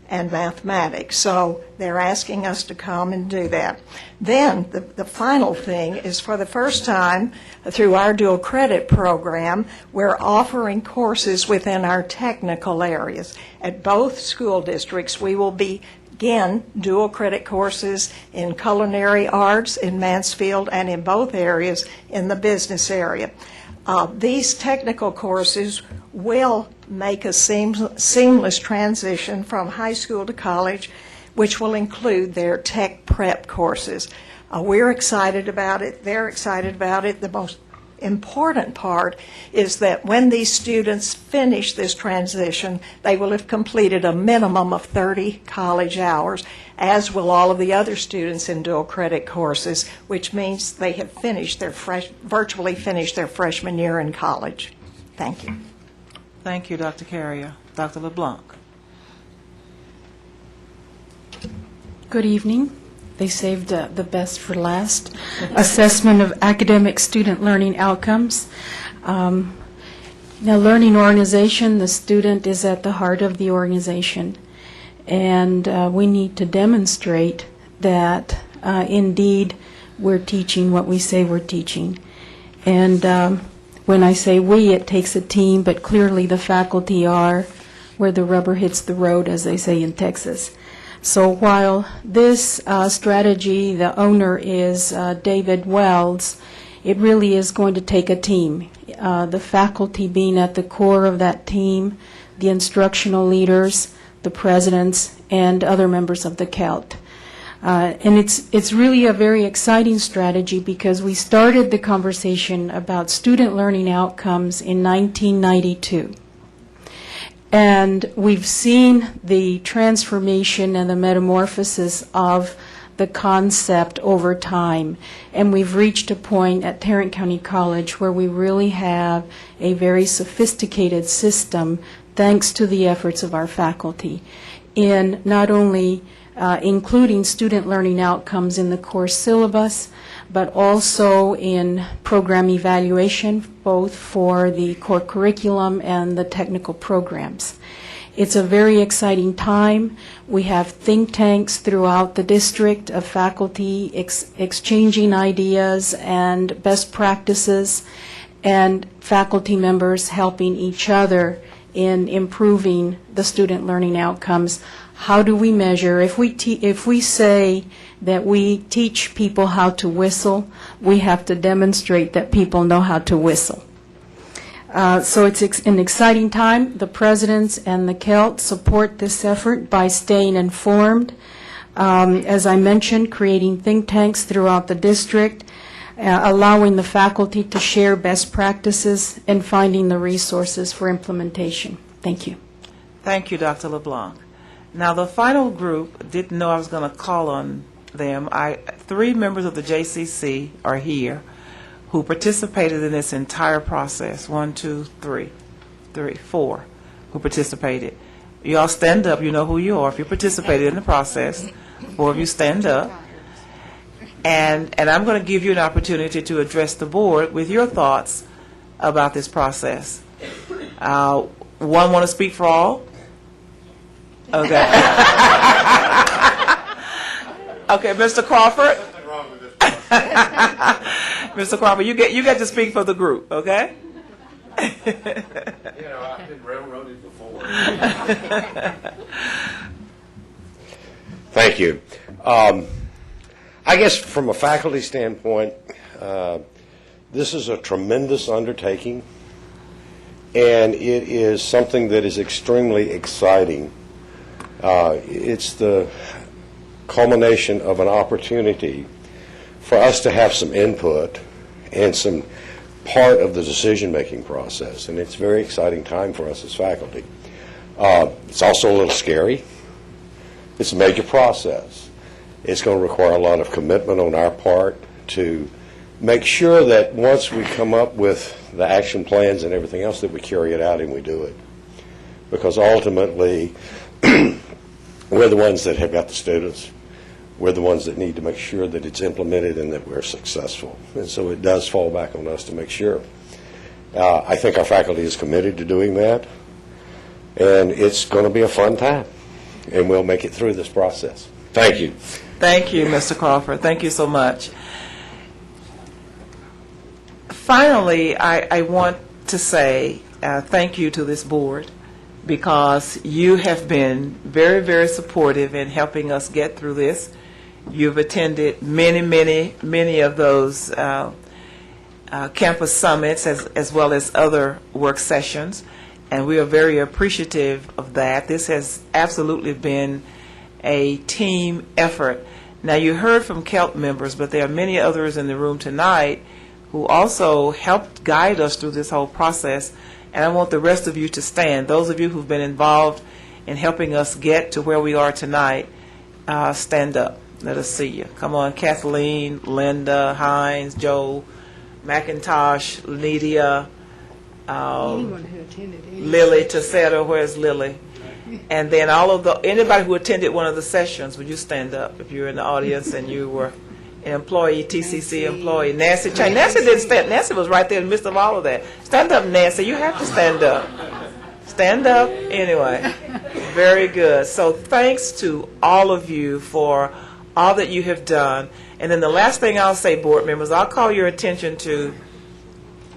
and mathematics. So they're asking us to come and do that. Then the final thing is, for the first time through our dual credit program, we're offering courses within our technical areas. At both school districts, we will begin dual credit courses in culinary arts in Mansfield and in both areas in the business area. These technical courses will make a seamless transition from high school to college, which will include their tech prep courses. We're excited about it. They're excited about it. The most important part is that when these students finish this transition, they will have completed a minimum of 30 college hours, as will all of the other students in dual credit courses, which means they have finished virtually finished their freshman year in college. Thank you. Thank you, Dr. Carrier. Dr. LeBlanc. Good evening. They saved the best for last. Assessment of academic student learning outcomes. Now, learning organization, the student is at the heart of the organization. And we need to demonstrate that indeed we're teaching what we say we're teaching. And when I say we, it takes a team, but clearly the faculty are where the rubber hits the road, as they say in Texas. So while this strategy, the owner is David Wells, it really is going to take a team. The faculty being at the core of that team, the instructional leaders, the presidents, and other members of the CALT. And it's really a very exciting strategy because we started the conversation about student learning outcomes in 1992. And we've seen the transformation and the metamorphosis of the concept over time. And we've reached a point at Tarrant County College where we really have a very sophisticated system thanks to the efforts of our faculty in not only including student learning outcomes in the course syllabus, but also in program evaluation, both for the core curriculum and the technical programs. It's a very exciting time. We have think tanks throughout the district of faculty exchanging ideas and best practices, and faculty members helping each other in improving the student learning outcomes. How do we measure? If we say that we teach people how to whistle, we have to demonstrate that people know how to whistle. So it's an exciting time. The presidents and the CELT support this effort by staying informed. As I mentioned, creating think tanks throughout the district, allowing the faculty to share best practices, and finding the resources for implementation. Thank you. Thank you, Dr. LeBlanc. Now, the final group didn't know I was going to call on them. 3 members of the JCC are here who participated in this entire process. 1, 2, 3, 4 who participated. You all stand up. You know who you are. If you participated in the process, 4 of you stand up. And I'm going to give you an opportunity to address the board with your thoughts about this process. One want to speak for all? Okay. Okay, Mr. Crawford. Nothing wrong with this process. Mr. Crawford, you get to speak for the group, okay? You know, I've been railroaded before. Thank you. I guess from a faculty standpoint, this is a tremendous undertaking, and it is something that is extremely exciting. It's the culmination of an opportunity for us to have some input and some part of the decision-making process, and it's a very exciting time for us as faculty. It's also a little scary. It's a major process. It's going to require a lot of commitment on our part to make sure that once we come up with the action plans and everything else, that we carry it out and we do it. Because ultimately, We're the ones that have got the students. We're the ones that need to make sure that it's implemented and that we're successful. And so it does fall back on us to make sure. I think our faculty is committed to doing that, and it's going to be a fun time, and we'll make it through this process. Thank you. Thank you, Mr. Crawford. Thank you so much. Finally, I want to say thank you to this board, because you have been very, very supportive in helping us get through this. You've attended many of those campus summits as well as other work sessions, and we are very appreciative of that. This has absolutely been a team effort. Now, you heard from KELP members, but there are many others in the room tonight who also helped guide us through this whole process, and I want the rest of you to stand. Those of you who've been involved in helping us get to where we are tonight, stand up. Let us see you. Come on, Kathleen, Linda, Hines, Joe, McIntosh, Lydia, Anyone who attended any Lily Tessera. Where's Lily? And then anybody who attended one of the sessions, would you stand up if you're in the audience and you were an employee, TCC employee? Nancy Chang. Nancy didn't stand. Nancy was right there in the midst of all of that. Stand up, Nancy. You have to stand up. Stand up. Anyway, very good. So thanks to all of you for all that you have done. And then the last thing I'll say, board members, I'll call your attention to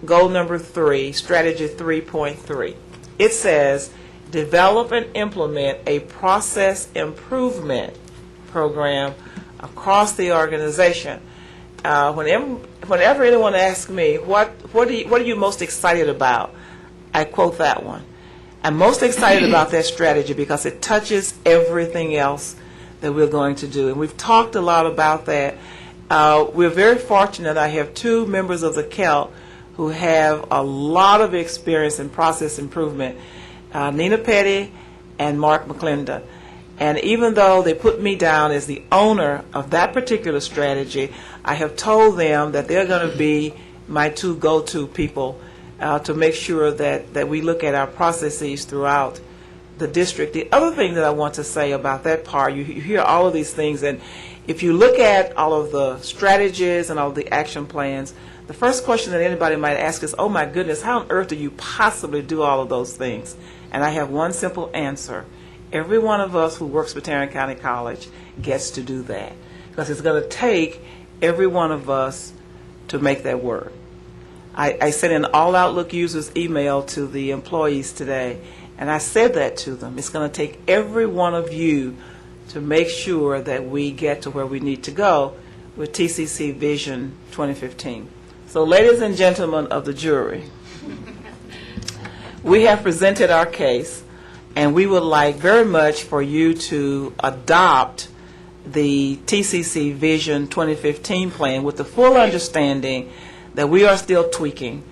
goal number 3, strategy 3.3. It says, develop and implement a process improvement program across the organization. Whenever anyone asks me, what are you most excited about, I quote that one. I'm most excited about that strategy because it touches everything else that we're going to do. And we've talked a lot about that. We're very fortunate. I have 2 members of the KELP who have a lot of experience in process improvement, Nina Petty and Mark McClendon. And even though they put me down as the owner of that particular strategy, I have told them that they're going to be my 2 go-to people to make sure that we look at our processes throughout the district. The other thing that I want to say about that part, you hear all of these things, and if you look at all of the strategies and all of the action plans, the first question that anybody might ask is, oh my goodness, how on earth do you possibly do all of those things? And I have one simple answer. Every one of us who works for Tarrant County College gets to do that, because it's going to take every one of us to make that work. I sent an all Outlook users email to the employees today, and I said that to them. It's going to take every one of you to make sure that we get to where we need to go with TCC Vision 2015. So, ladies and gentlemen of the jury, we have presented our case, and we would like very much for you to adopt the TCC Vision 2015 plan with the full understanding that we are still tweaking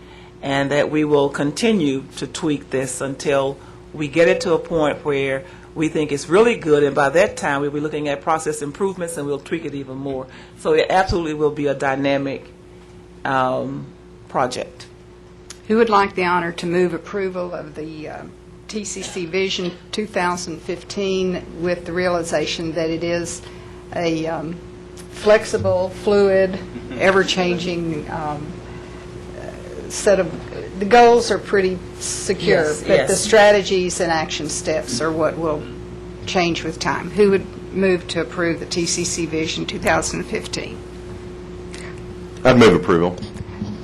and that we will continue to tweak this until we get it to a point where we think it's really good, and by that time we'll be looking at process improvements and we'll tweak it even more. So it absolutely will be a dynamic project. Who would like the honor to move approval of the TCC Vision 2015 with the realization that it is a flexible, fluid, ever-changing set of, the goals are pretty secure, Yes, but yes. the strategies and action steps are what will change with time. Who would move to approve the TCC Vision 2015? I'd move approval.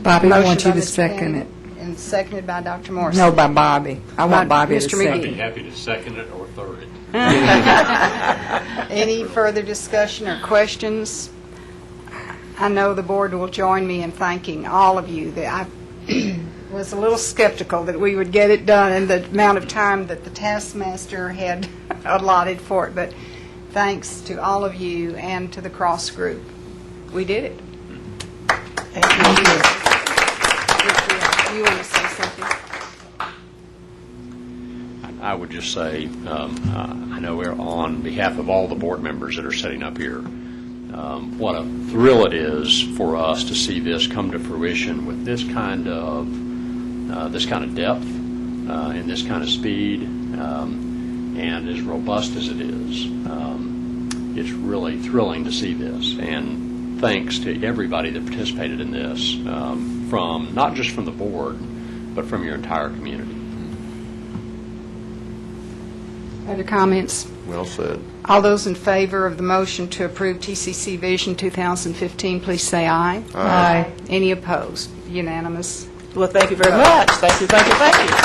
Bobby, I Motion want you by to Ms. second Bennett it. And seconded by Dr. Morrison. No, by Bobby. I want Bobby to Mr. second. McGee. Happy to second it or third it. Any further discussion or questions? I know the board will join me in thanking all of you. That I was a little skeptical that we would get it done in the amount of time that the taskmaster had allotted for it, but thanks to all of you and to the Cross Group. We did it. Thank you. You want to say something? I would just say, I know we're on behalf of all the board members that are sitting up here. What a thrill it is for us to see this come to fruition with this kind of depth and this kind of speed. and as robust as it is, it's really thrilling to see this. And thanks to everybody that participated in this, from not just from the board, but from your entire community. Other comments? Well said. All those in favor of the motion to approve TCC Vision 2015, please say aye. Aye. Any opposed? Unanimous. Well, thank you very much. Thank you, thank you, thank you.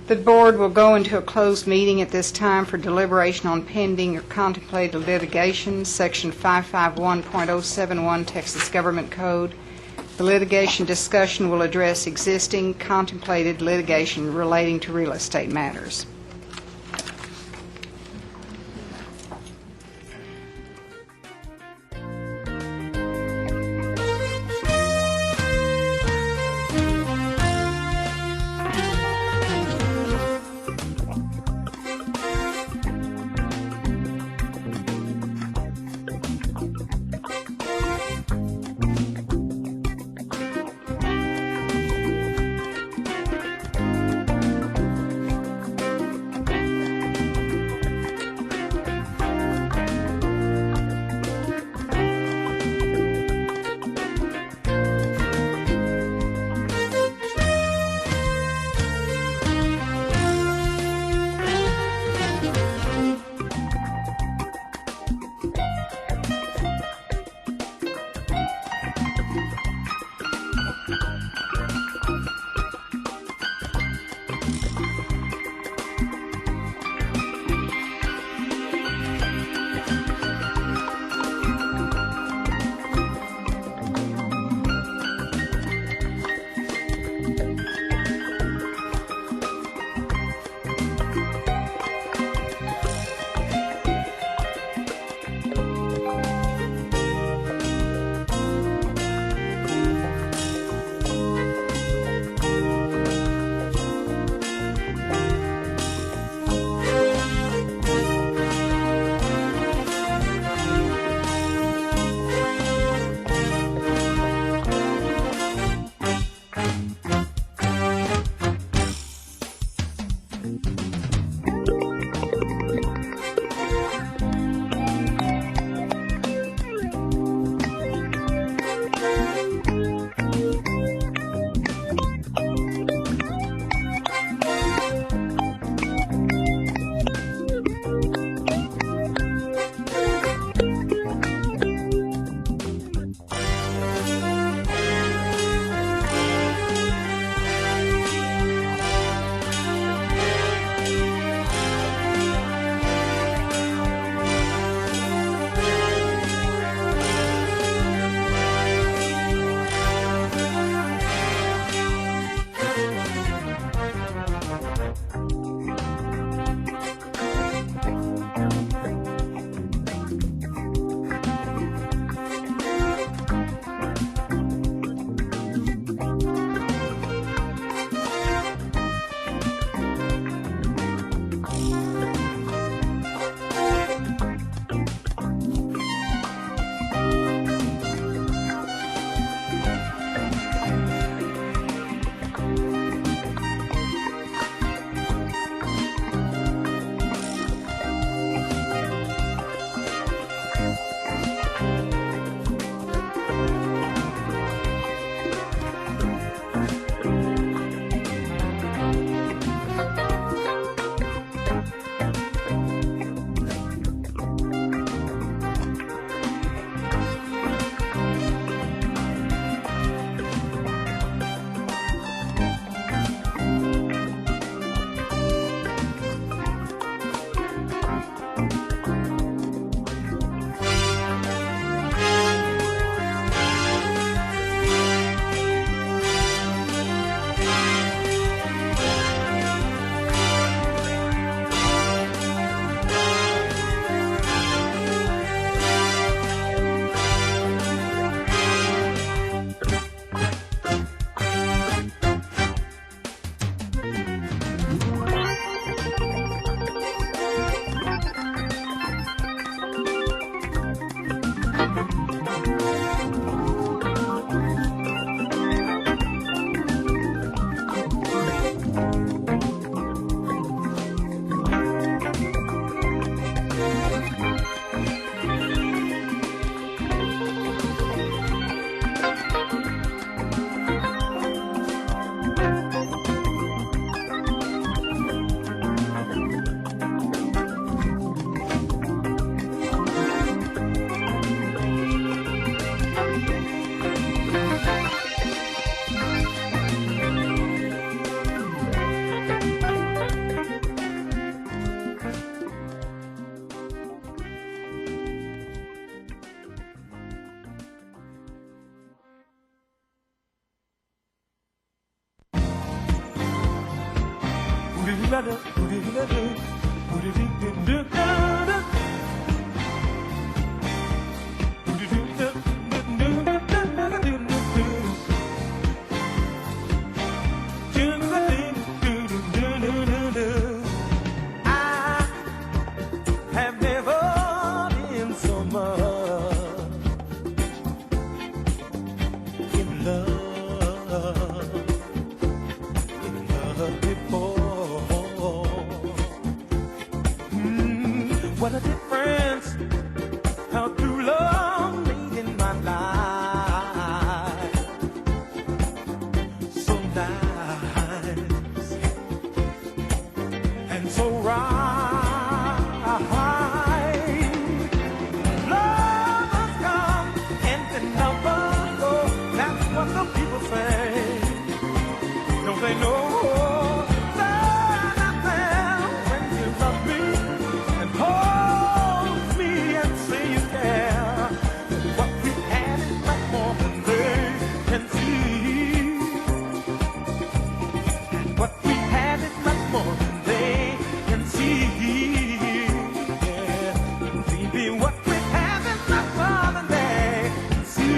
The board will go into a closed meeting at this time for deliberation on pending or contemplated litigation, Section 551.071 Texas Government Code. The litigation discussion will address existing contemplated litigation relating to real estate matters. have never been so much in love before. What a difference how true love made in my life. So nice and so right. They know that I am when you love me and hold me and say you care. What we had is much more than they can see. And what we had is much more than they can see. Yeah. Baby, what we have is much more than they can see.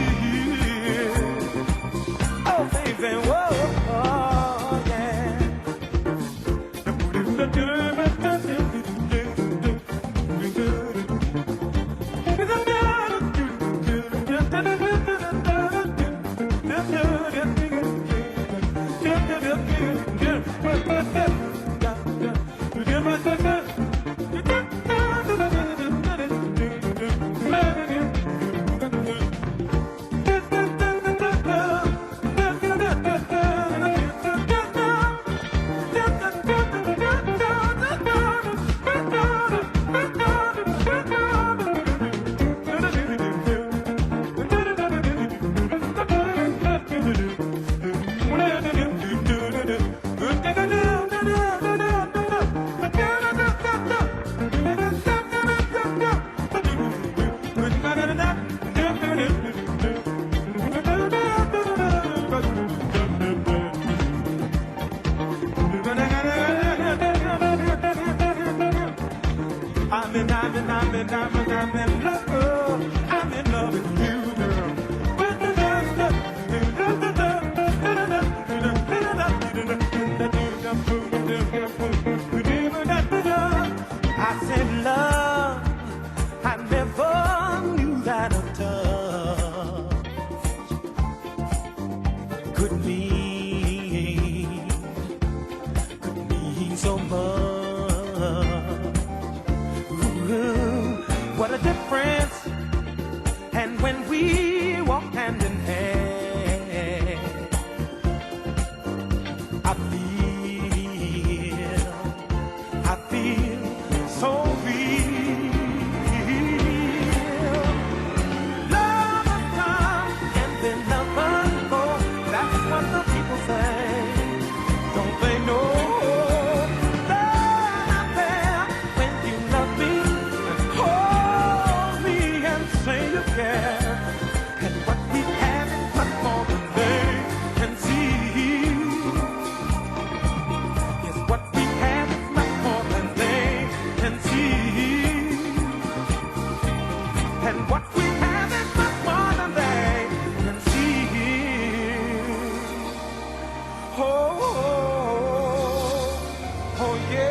Oh, baby, whoa. I'm in love with you, girl. I said love, I never knew that a touch could mean so much. What a difference. And when we walk hand in hand, I feel so real. Love will come and then love will go. That's what the people say. Don't they know? And what we have is much more than they can see. Yes, what we have is much more than they can see. And what we have is much more than they can see. Oh, oh, oh yeah.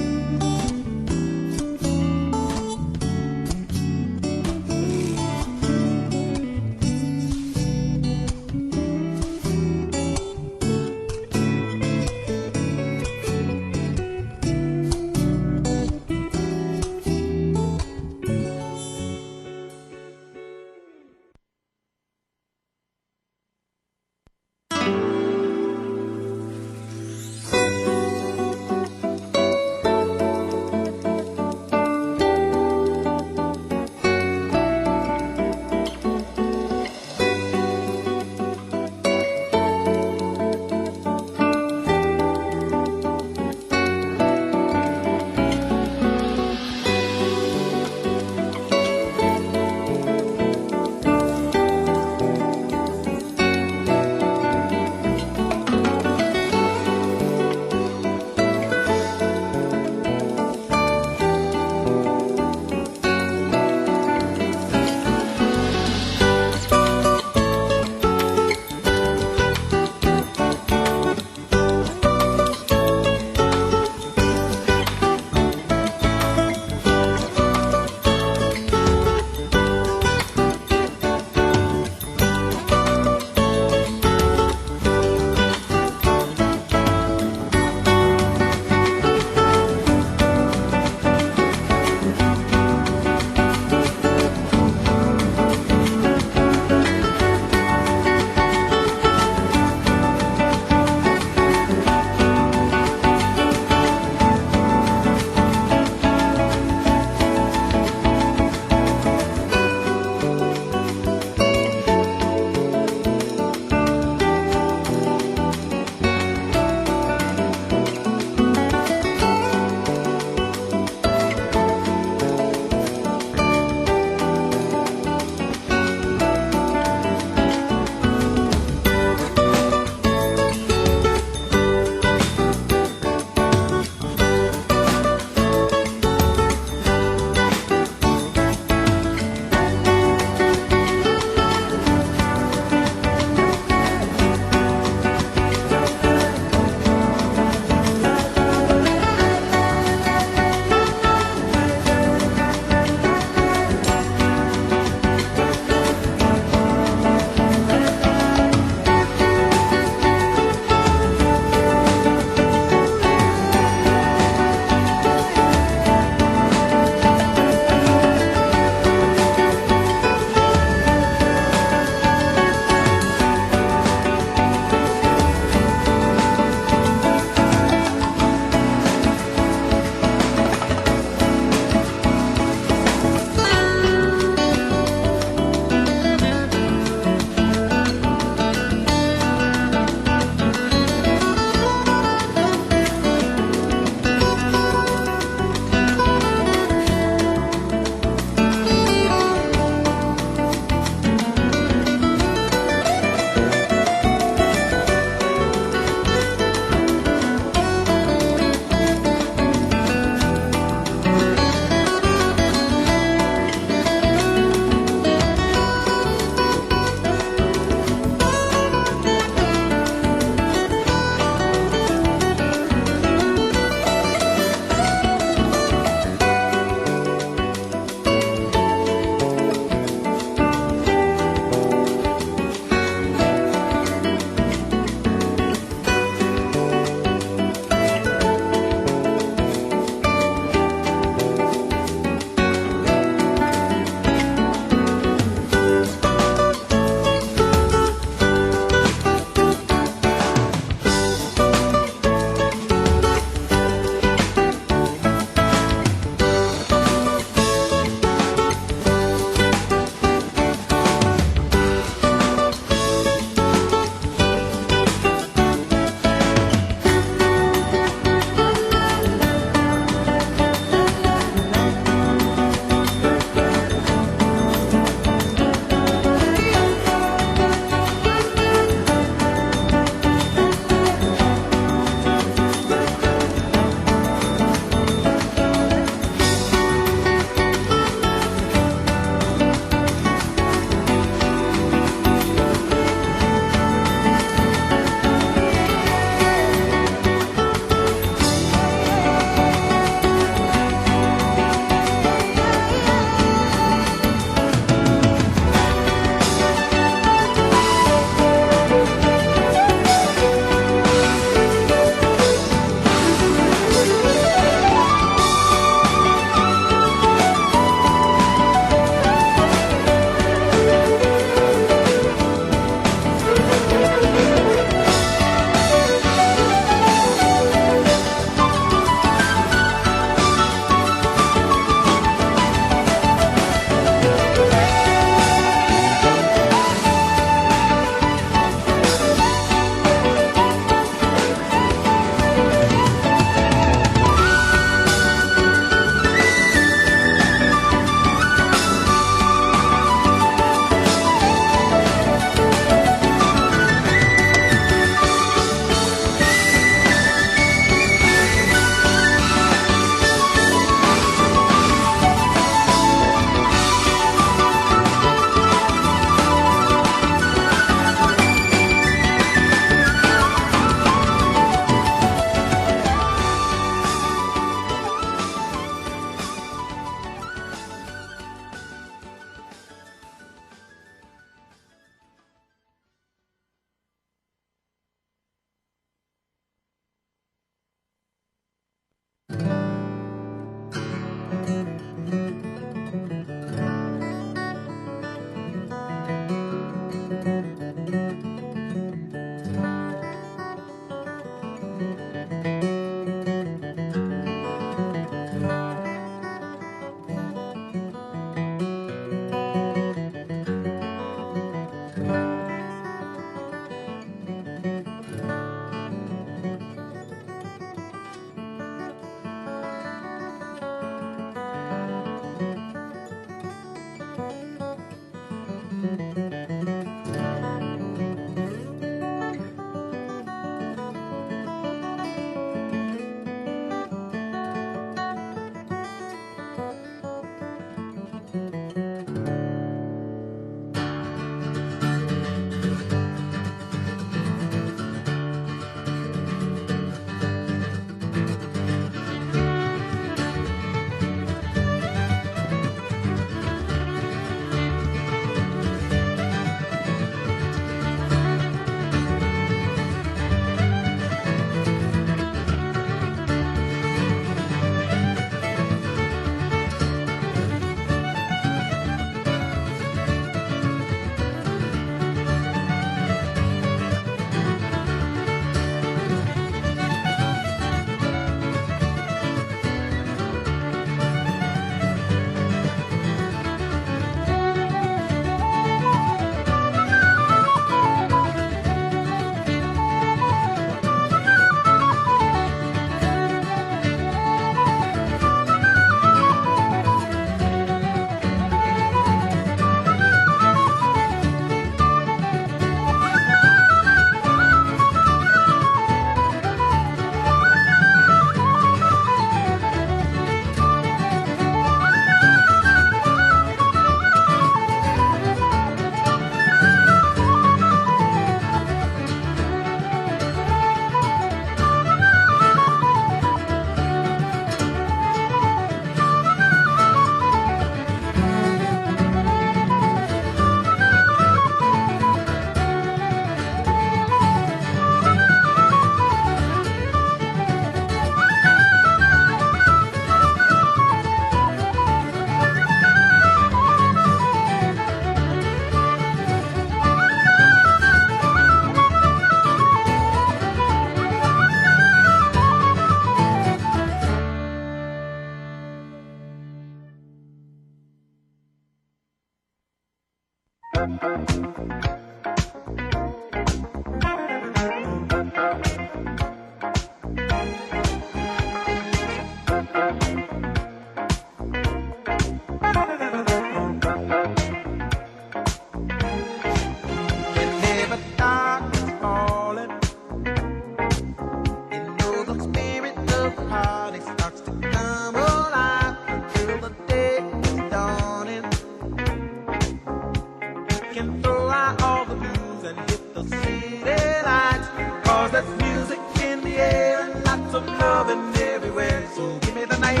the city lights. 'Cause there's music in the air and lots of loving everywhere. So give me the night.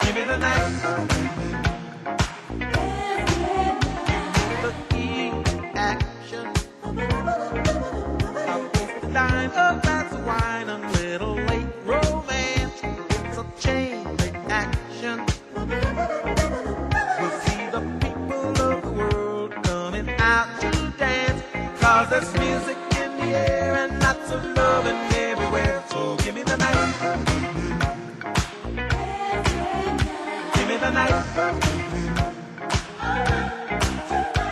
Give me the night. The key action. A place to dine, a glass of wine, a little late romance. It's a chain reaction. We'll see the people of the world coming out to dance. 'Cause there's music in the air and lots of loving everywhere. So give me the night. Give me the night.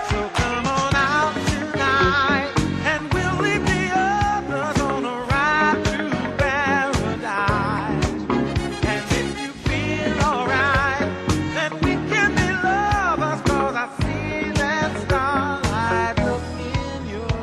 So come on out tonight, and we'll leave the others on a ride through paradise. And if you feel alright, then we can be lovers. 'Cause I see that starlight look in your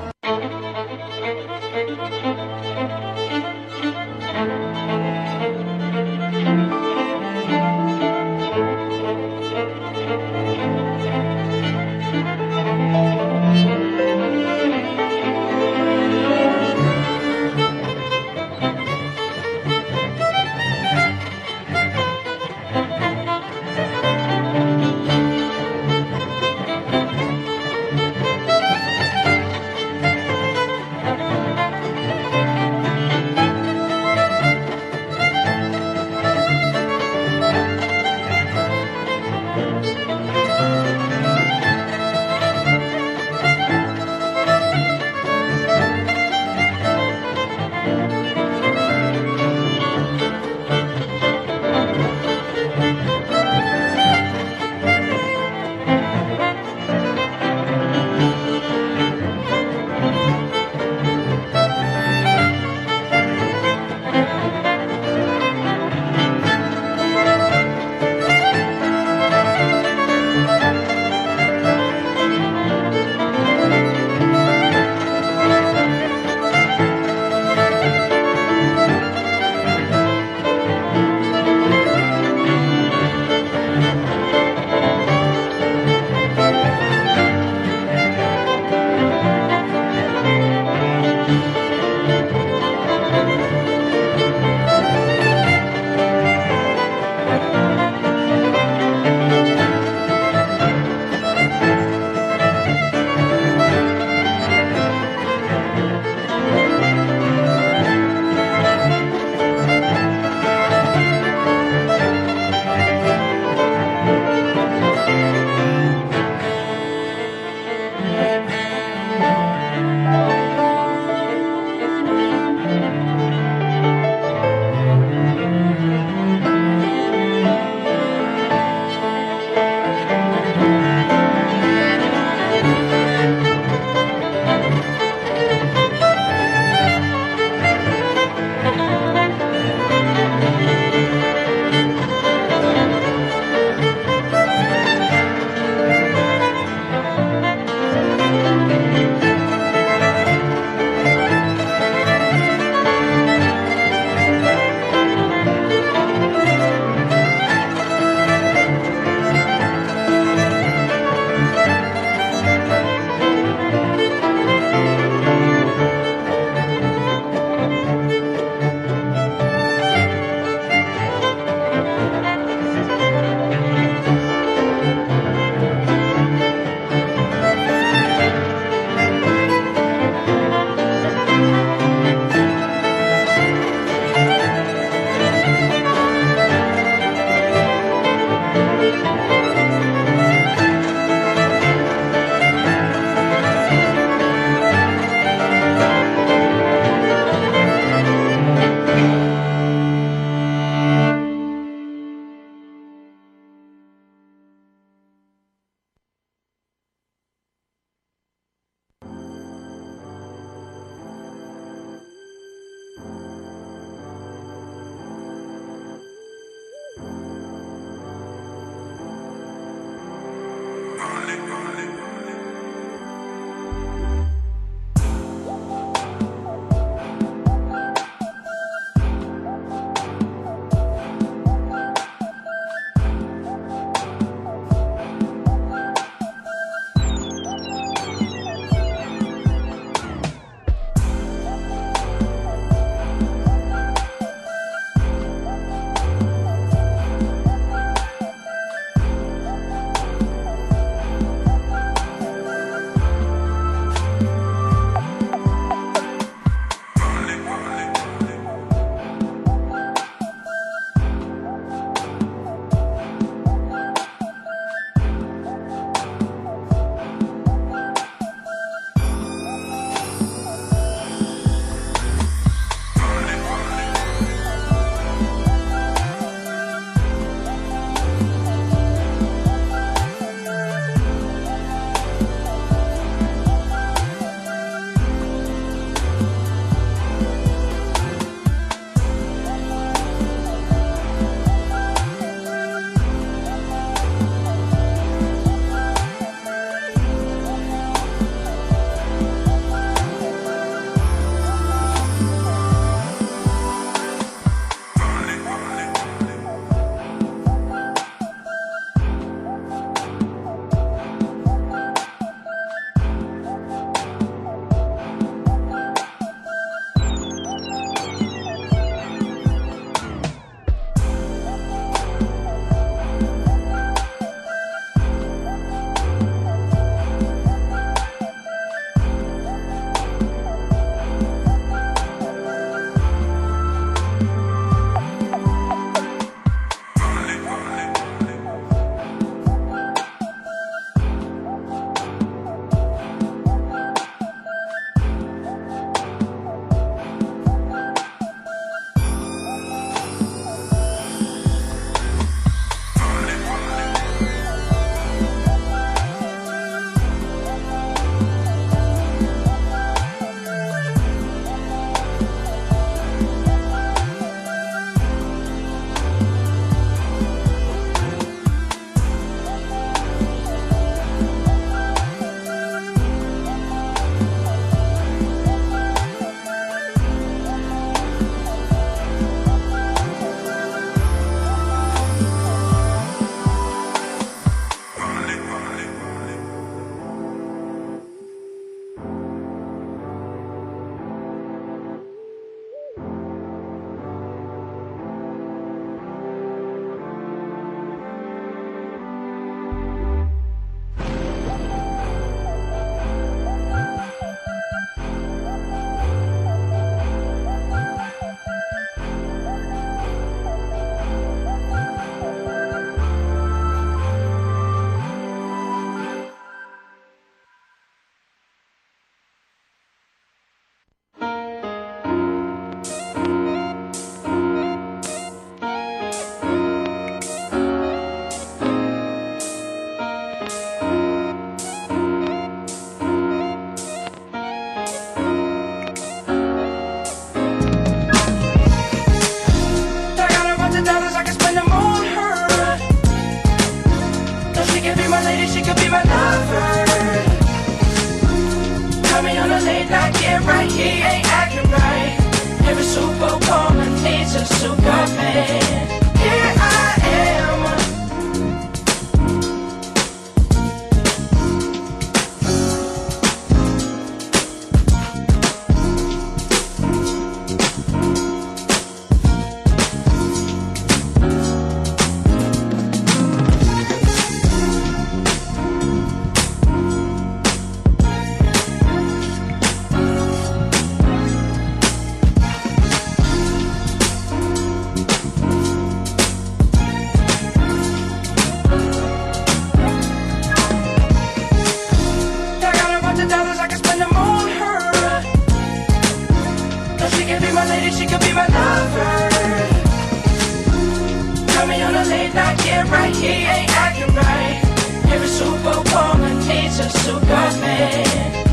Superman.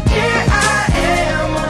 Here I am.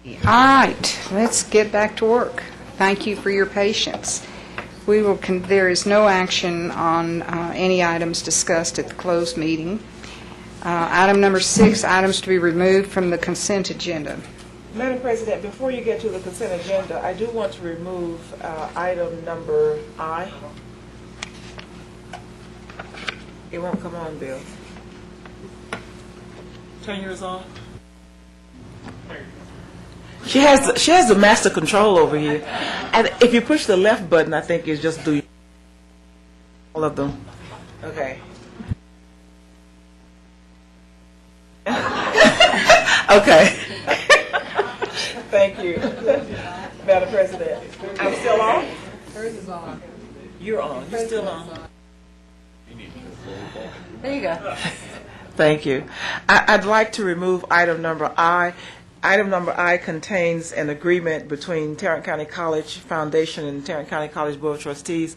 All right, let's get back to work. Thank you for your patience. There is no action on any items discussed at the closed meeting. Item number 6, items to be removed from the consent agenda. Madam President, before you get to the consent agenda, I do want to remove item number I. It won't come on, Bill. Turn yours on. She has the master control over here. And if you push the left button, I think it's just do all of them. Okay. Okay. Thank you, Madam President. I'm still on? Hers is on. You're on. You're still on. There you go. Thank you. I'd like to remove item number I. Item number I contains an agreement between Tarrant County College Foundation and Tarrant County College Board of Trustees,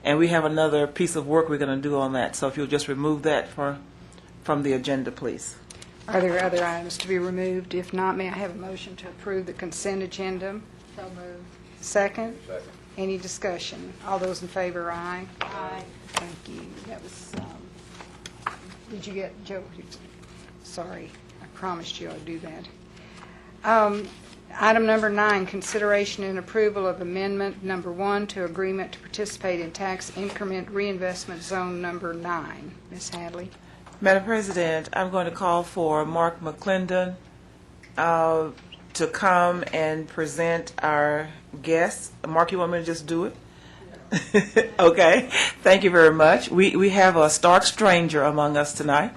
and we have another piece of work we're going to do on that. So if you'll just remove that from the agenda, please. Are there other items to be removed? If not, may I have a motion to approve the consent agenda? So moved. Second? Second. Any discussion? All those in favor, aye. Aye. Thank you. That was, did you get, Joe? Sorry, I promised you I'd do that. Item number 9, consideration and approval of amendment number 1 to agreement to participate in tax increment reinvestment zone number 9. Ms. Hadley. Madam President, I'm going to call for Mark McClendon to come and present our guests. Mark, you want me to just do it? Okay. Thank you very much. We have a stark stranger among us tonight,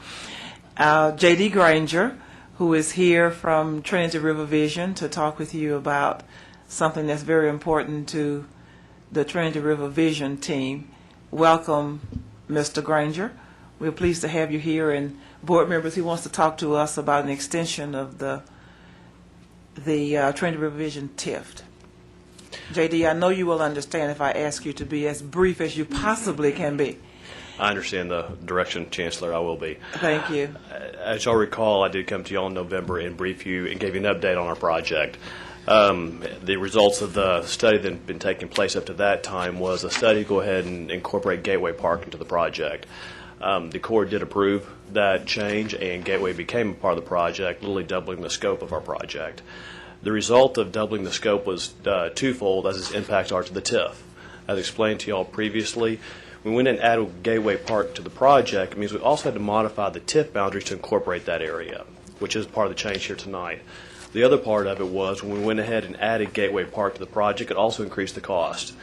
J.D. Granger, who is here from Trinity River Vision to talk with you about something that's very important to the Trinity River Vision team. Welcome, Mr. Granger. We're pleased to have you here, and board members, he wants to talk to us about an extension of the Trinity River Vision TIF. JD, I know you will understand if I ask you to be as brief as you possibly can be. I understand the direction, Chancellor. I will be. Thank you. As y'all recall, I did come to y'all in November and brief you and gave you an update on our project. The results of the study that had been taking place up to that time was a study to go ahead and incorporate Gateway Park into the project. The Corps did approve that change, and Gateway became a part of the project, literally doubling the scope of our project. The result of doubling the scope was twofold as its impacts are to the TIF. As explained to y'all previously, we went and added Gateway Park to the project. It means we also had to modify the TIF boundaries to incorporate that area, which is part of the change here tonight. The other part of it was when we went ahead and added Gateway Park to the project, it also increased the cost.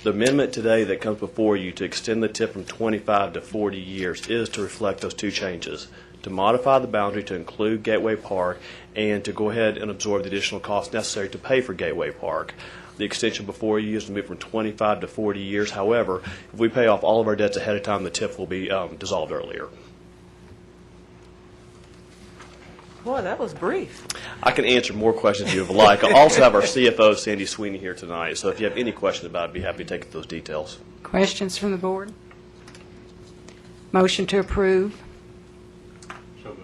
The amendment today that comes before you to extend the TIF from 25 to 40 years is to reflect those two changes, to modify the boundary to include Gateway Park and to go ahead and absorb the additional costs necessary to pay for Gateway Park. The extension before you is to move from 25 to 40 years. However, if we pay off all of our debts ahead of time, the TIF will be dissolved earlier. Boy, that was brief. I can answer more questions if you would like. I also have our CFO, Sandy Sweeney, here tonight. So if you have any questions about it, I'd be happy to take those details. Questions from the board? Motion to approve. So moved.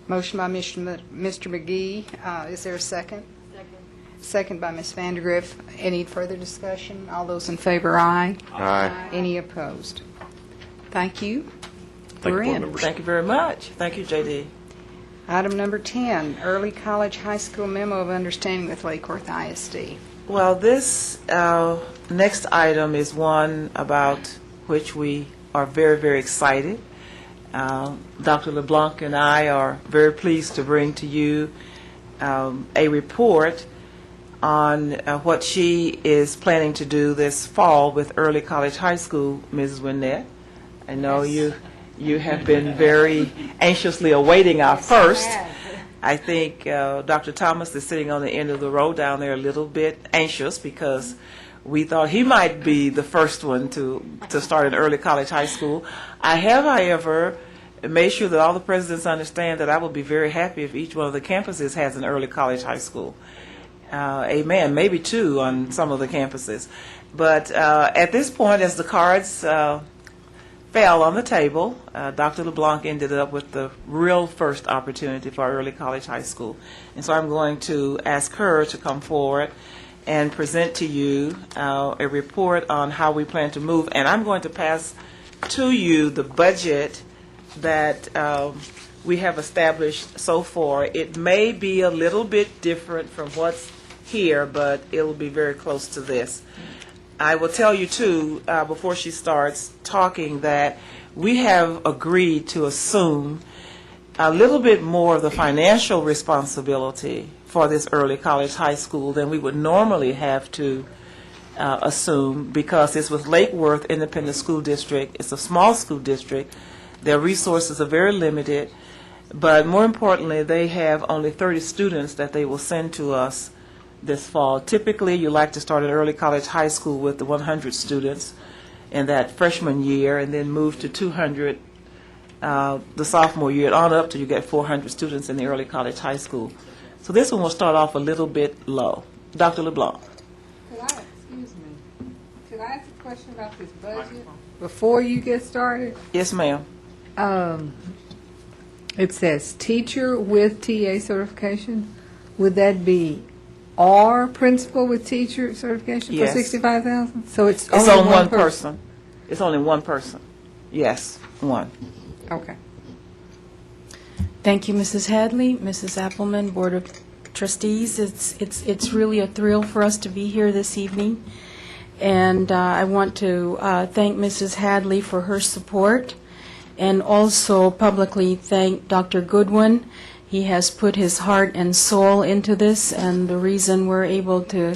Motion by Mr. McGee. Is there a second? Second by Ms. Vandergriff. Any further discussion? All those in favor, aye. Aye. Any opposed? Thank you. Thank We're you, board in. members. Thank you very much. Thank you, JD. Item number 10, Early College High School Memo of Understanding with Lake Worth ISD. Well, this next item is one about which we are very, very excited. Dr. LeBlanc and I are very pleased to bring to you a report on what she is planning to do this fall with Early College High School, Mrs. Winnett. I know you have been very anxiously awaiting our first. I think Dr. Thomas is sitting on the end of the row down there a little bit anxious because we thought he might be the first one to start an Early College High School. I have, however, made sure that all the presidents understand that I will be very happy if each one of the campuses has an Early College High School. Amen. Maybe two on some of the campuses. But at this point, as the cards fell on the table. Dr. LeBlanc ended up with the real first opportunity for early college high school. And so I'm going to ask her to come forward and present to you a report on how we plan to move. And I'm going to pass to you the budget that we have established so far. It may be a little bit different from what's here, but it will be very close to this. I will tell you, too, before she starts talking, that we have agreed to assume a little bit more of the financial responsibility for this early college high school than we would normally have to assume, because it's with Lake Worth Independent School District. It's a small school district. Their resources are very limited, but more importantly, they have only 30 students that they will send to us this fall. Typically, you like to start at early college high school with the 100 students in that freshman year, and then move to 200 the sophomore year, and on up till you get 400 students in the early college high school. So this one will start off a little bit low. Dr. LeBlanc. Could I ask a question about this budget before you get started? Yes, ma'am. It says teacher with TA certification. Would that be or principal with teacher certification Yes. for $65,000? So it's It's only on one person. person. It's only one person. Yes, one. Okay. Thank you, Mrs. Hadley, Mrs. Appleman, Board of Trustees. It's really a thrill for us to be here this evening, and I want to thank Mrs. Hadley for her support, and also publicly thank Dr. Goodwin. He has put his heart and soul into this, and the reason we're able to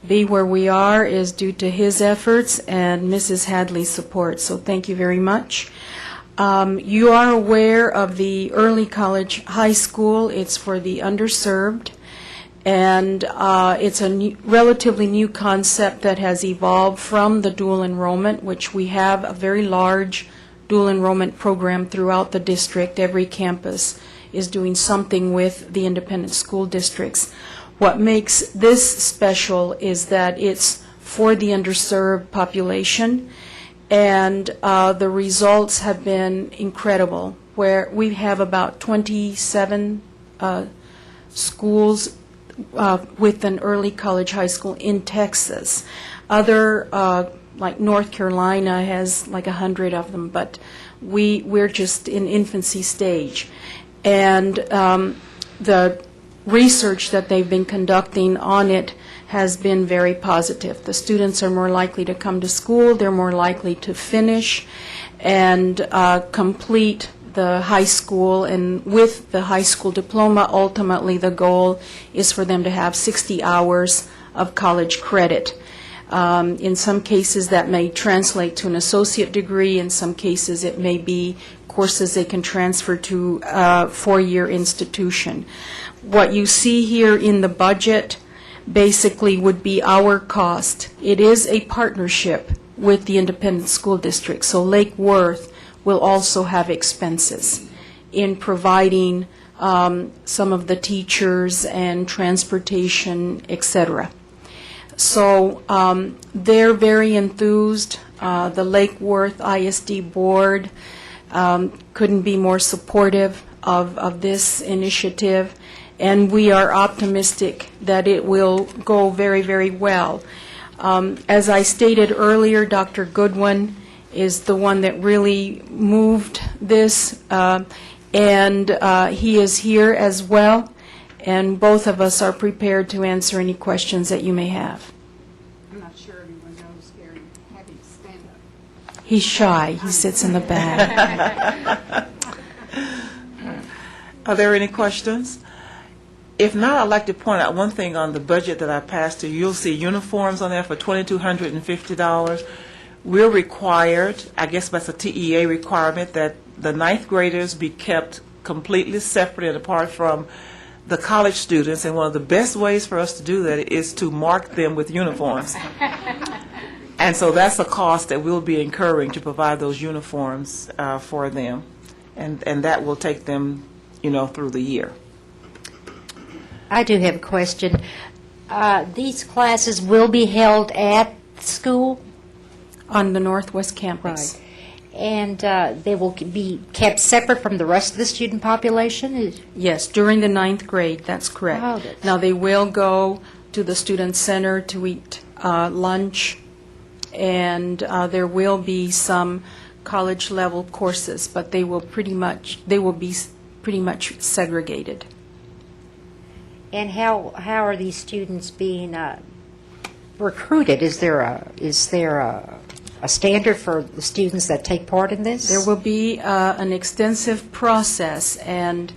be where we are is due to his efforts and Mrs. Hadley's support. So thank you very much. You are aware of the early college high school. It's for the underserved, and it's a relatively new concept that has evolved from the dual enrollment, which we have a very large dual enrollment program throughout the district. Every campus is doing something with the independent school districts. What makes this special is that it's for the underserved population, and the results have been incredible, where we have about 27 schools with an early college high school in Texas. Other, like North Carolina has like 100 of them, but we're just in infancy stage. And the research that they've been conducting on it has been very positive. The students are more likely to come to school, they're more likely to finish and complete the high school, and with the high school diploma, ultimately the goal is for them to have 60 hours of college credit. In some cases, that may translate to an associate degree. In some cases, it may be courses they can transfer to a four-year institution. What you see here in the budget basically would be our cost. It is a partnership with the independent school district, so Lake Worth will also have expenses in providing some of the teachers and transportation, etc. So they're very enthused. The Lake Worth ISD board couldn't be more supportive of this initiative, and we are optimistic that it will go very, very well. As I stated earlier, Dr. Goodwin is the one that really moved this, and he is here as well, and both of us are prepared to answer any questions that you may have. I'm not sure everyone knows Gary having to stand up. He's shy. He sits in the back. Are there any questions? If not, I'd like to point out one thing on the budget that I passed to you. You'll see uniforms on there for $2,250. We're required, I guess that's a TEA requirement, that the ninth graders be kept completely separate and apart from the college students, and one of the best ways for us to do that is to mark them with uniforms. And so that's a cost that we'll be incurring to provide those uniforms for them, and that will take them, through the year. I do have a question. These classes will be held at school? On the Northwest Campus. Right. And they will be kept separate from the rest of the student population? Yes, during the ninth grade, that's correct. Oh, that's- Now, they will go to the student center to eat lunch, and there will be some college-level courses, but they will be pretty much segregated. And how are these students being recruited? Is there a standard for the students that take part in this? There will be an extensive process, and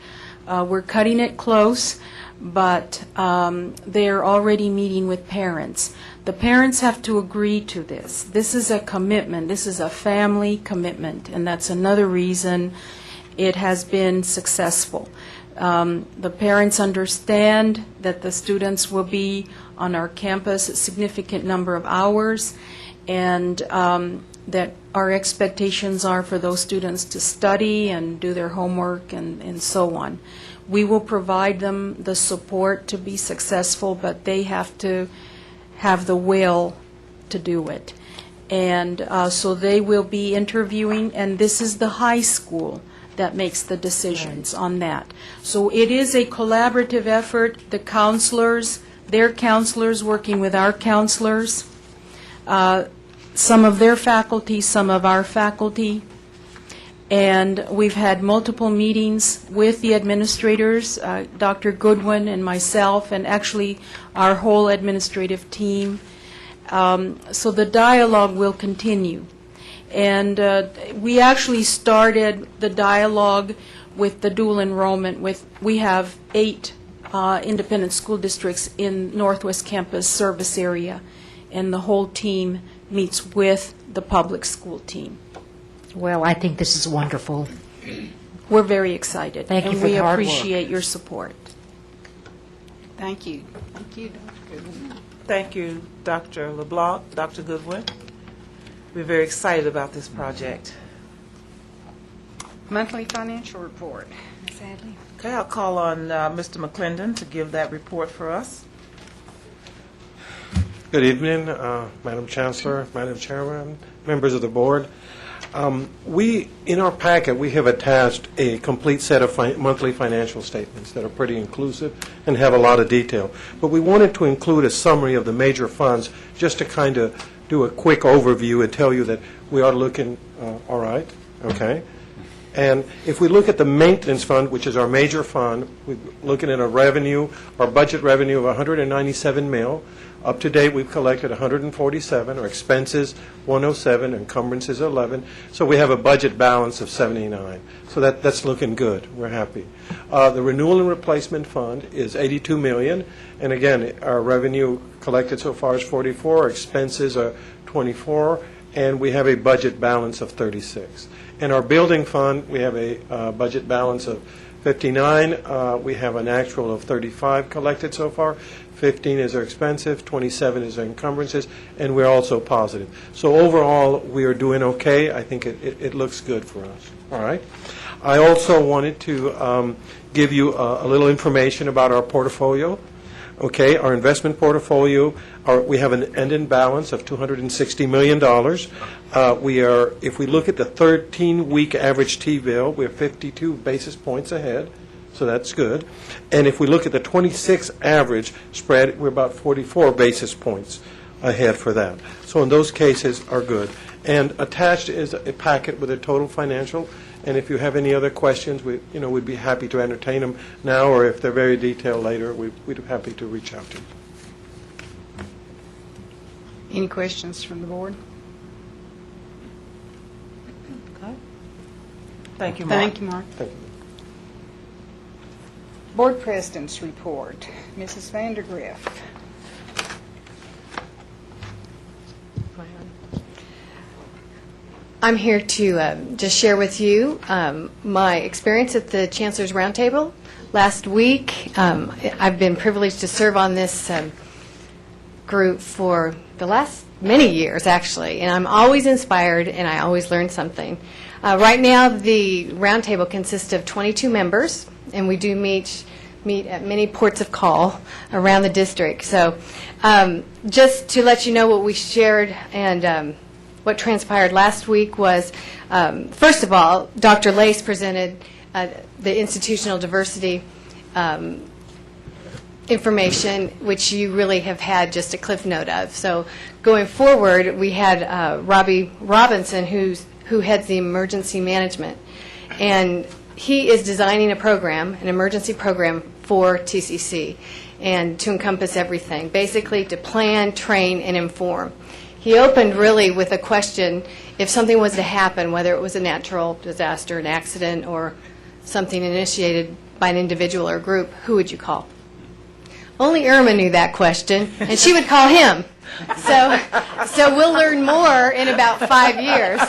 we're cutting it close, but they're already meeting with parents. The parents have to agree to this. This is a commitment. This is a family commitment, and that's another reason it has been successful. The parents understand that the students will be on our campus a significant number of hours, and that our expectations are for those students to study and do their homework and so on. We will provide them the support to be successful, but they have to have the will to do it. And so they will be interviewing, and this is the high school that makes the decisions on that. So it is a collaborative effort. The counselors, their counselors working with our counselors, some of their faculty, some of our faculty, and we've had multiple meetings with the administrators, Dr. Goodwin and myself, and actually our whole administrative team. So the dialogue will continue. And we actually started the dialogue with the dual enrollment. We have 8 independent school districts in Northwest Campus service area, and the whole team meets with the public school team. Well, I think this is wonderful. We're very excited. Thank you and for the hard work. we appreciate your support. Thank you. Thank you, Dr. Goodwin. Thank you, Dr. LeBlanc, Dr. Goodwin. We're very excited about this project. Monthly financial report. Ms. Hadley? Okay, I'll call on Mr. McClendon to give that report for us. Good evening, Madam Chancellor, Madam Chairman, members of the board. In our packet, we have attached a complete set of monthly financial statements that are pretty inclusive and have a lot of detail. But we wanted to include a summary of the major funds just to kind of do a quick overview and tell you that we are looking all right, okay? And if we look at the maintenance fund, which is our major fund, we're looking at a revenue, our budget revenue of 197 mil. Up to date, we've collected 147, our expenses 107, encumbrances 11. So we have a budget balance of 79. So that's looking good. We're happy. The renewal and replacement fund is 82 million. And again, our revenue collected so far is 44, our expenses are 24, and we have a budget balance of 36. In our building fund, we have a budget balance of 59. We have an actual of 35 collected so far. 15 is our expensive, 27 is our encumbrances, and we're also positive. So overall, we are doing okay. I think it looks good for us. All right. I also wanted to give you a little information about our portfolio. Okay, our investment portfolio, we have an ending balance of $260 million. If we look at the 13-week average T-bill, we're 52 basis points ahead, so that's good. And if we look at the 26 average spread, we're about 44 basis points ahead for that. So in those cases are good. And attached is a packet with a total financial. And if you have any other questions, we'd be happy to entertain them now, or if they're very detailed later, we'd be happy to reach out to you. Any questions from the board? Okay. Thank you, Mark. Thank you, Mark. Thank you. Board President's report. Mrs. Vandergriff. I'm here to just share with you my experience at the Chancellor's Roundtable. Last week, I've been privileged to serve on this group for the last many years, actually, and I'm always inspired and I always learn something. Right now, the Roundtable consists of 22 members, and we do meet at many ports of call around the district. So just to let you know what we shared and what transpired last week was First of all, Dr. Lace presented the institutional diversity information, which you really have had just a cliff note of. So going forward, we had Robbie Robinson, who heads the emergency management, and he is designing a program, an emergency program for TCC, and to encompass everything, basically to plan, train, and inform. He opened really with a question: if something was to happen, whether it was a natural disaster, an accident, or something initiated by an individual or group, who would you call? Only Irma knew that question, and she would call him. So we'll learn more in about 5 years.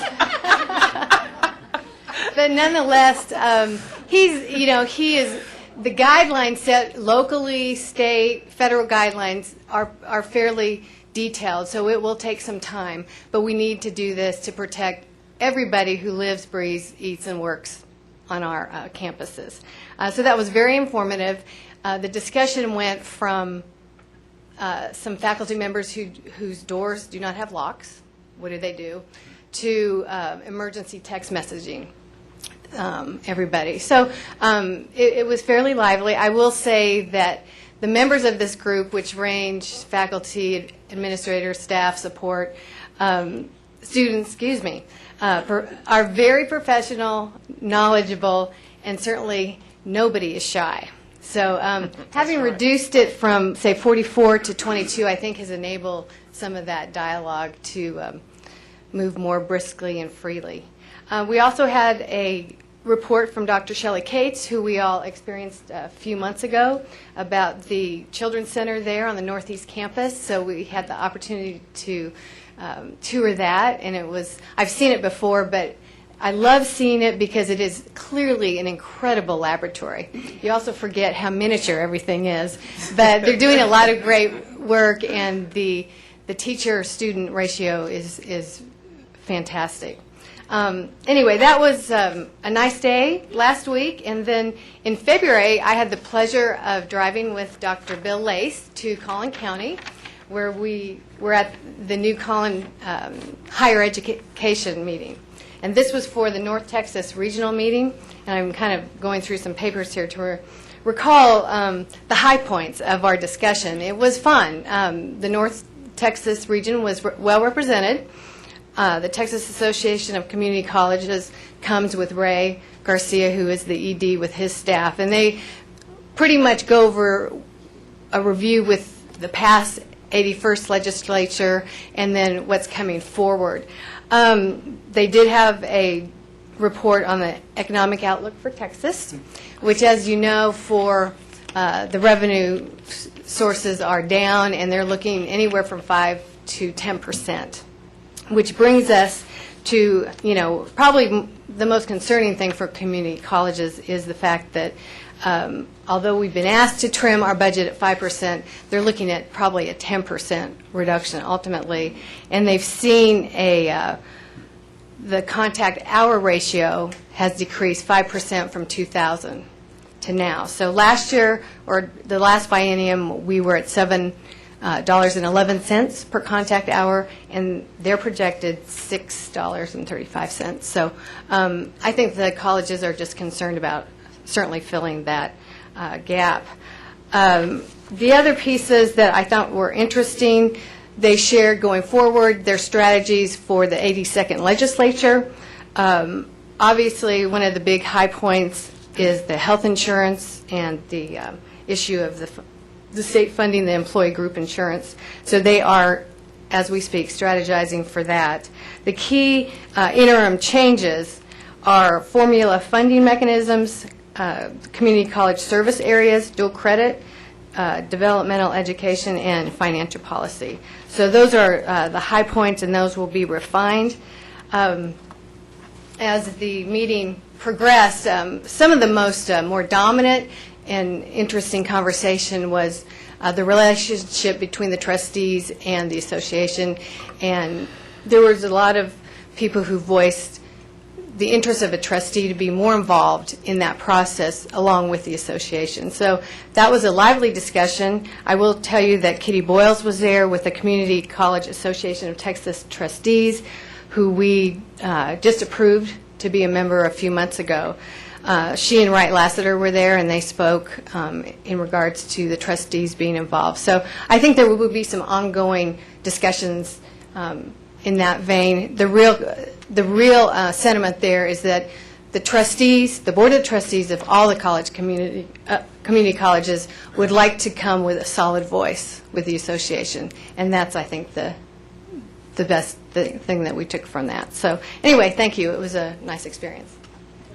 But nonetheless, he is the guidelines set locally, state, federal guidelines are fairly detailed, so it will take some time. But we need to do this to protect everybody who lives, breathes, eats, and works on our campuses. So that was very informative. The discussion went from some faculty members whose doors do not have locks, what do they do, to emergency text messaging, everybody. So it was fairly lively. I will say that the members of this group, which range faculty, administrators, staff, support, students, are very professional, knowledgeable, and certainly nobody is shy. So having reduced it from, say, 44 to 22, I think has enabled some of that dialogue to move more briskly and freely. We also had a report from Dr. Shelley Cates, who we all experienced a few months ago, about the Children's Center there on the Northeast campus. So we had the opportunity to tour that, and I've seen it before, but I love seeing it because it is clearly an incredible laboratory. You also forget how miniature everything is, but they're doing a lot of great work, and the teacher-student ratio is fantastic. Anyway, that was a nice day last week, and then in February, I had the pleasure of driving with Dr. Bill Lace to Collin County, where we were at the new Collin higher education meeting. And this was for the North Texas regional meeting, and I'm kind of going through some papers here to recall the high points of our discussion. It was fun. The North Texas region was well represented. The Texas Association of Community Colleges comes with Ray Garcia, who is the ED, with his staff, and they pretty much go over a review with the past 81st legislature and then what's coming forward. They did have a report on the economic outlook for Texas, which, as you know, for the revenue sources are down, and they're looking anywhere from 5 to 10%, which brings us to, probably the most concerning thing for community colleges is the fact that although we've been asked to trim our budget at 5%, they're looking at probably a 10% reduction ultimately, and they've seen the contact hour ratio has decreased 5% from 2000 to now. So last year, or the last biennium, we were at $7.11 per contact hour, and they're projected $6.35. So I think the colleges are just concerned about certainly filling that gap. The other pieces that I thought were interesting, they shared going forward their strategies for the 82nd legislature. Obviously, one of the big high points is the health insurance and the issue of the state funding the employee group insurance. So they are, as we speak, strategizing for that. The key interim changes are formula funding mechanisms, community college service areas, dual credit, developmental education, and financial policy. So those are the high points, and those will be refined. As the meeting progressed, some of the most more dominant and interesting conversation was the relationship between the trustees and the association, and there was a lot of people who voiced the interest of a trustee to be more involved in that process along with the association. So that was a lively discussion. I will tell you that Kitty Boyles was there with the Community College Association of Texas Trustees, who we just approved to be a member a few months ago. She and Wright Lassiter were there, and they spoke in regards to the trustees being involved. So I think there will be some ongoing discussions in that vein. The real sentiment there is that the trustees, the board of trustees of all the college community colleges would like to come with a solid voice with the association, and that's, I think, the best thing that we took from that. So anyway, thank you. It was a nice experience.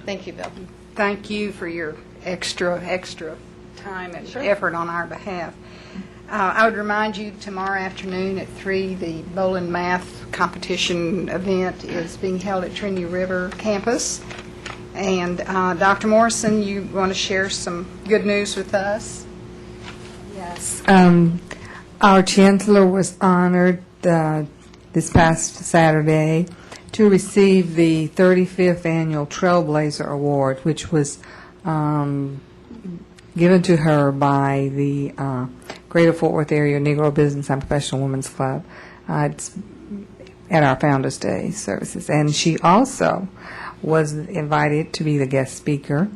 Thank you, Bill. Thank you for your extra time and effort on our behalf. I would remind you, tomorrow afternoon at 3, the Bowling Math competition event is being held at Trinity River campus. And Dr. Morrison, you want to share some good news with us? Yes. Our Chancellor was honored this past Saturday to receive the 35th Annual Trailblazer Award, which was given to her by the Greater Fort Worth Area Negro Business and Professional Women's Club. It's at our Founders Day services. And she also was invited to be the guest speaker,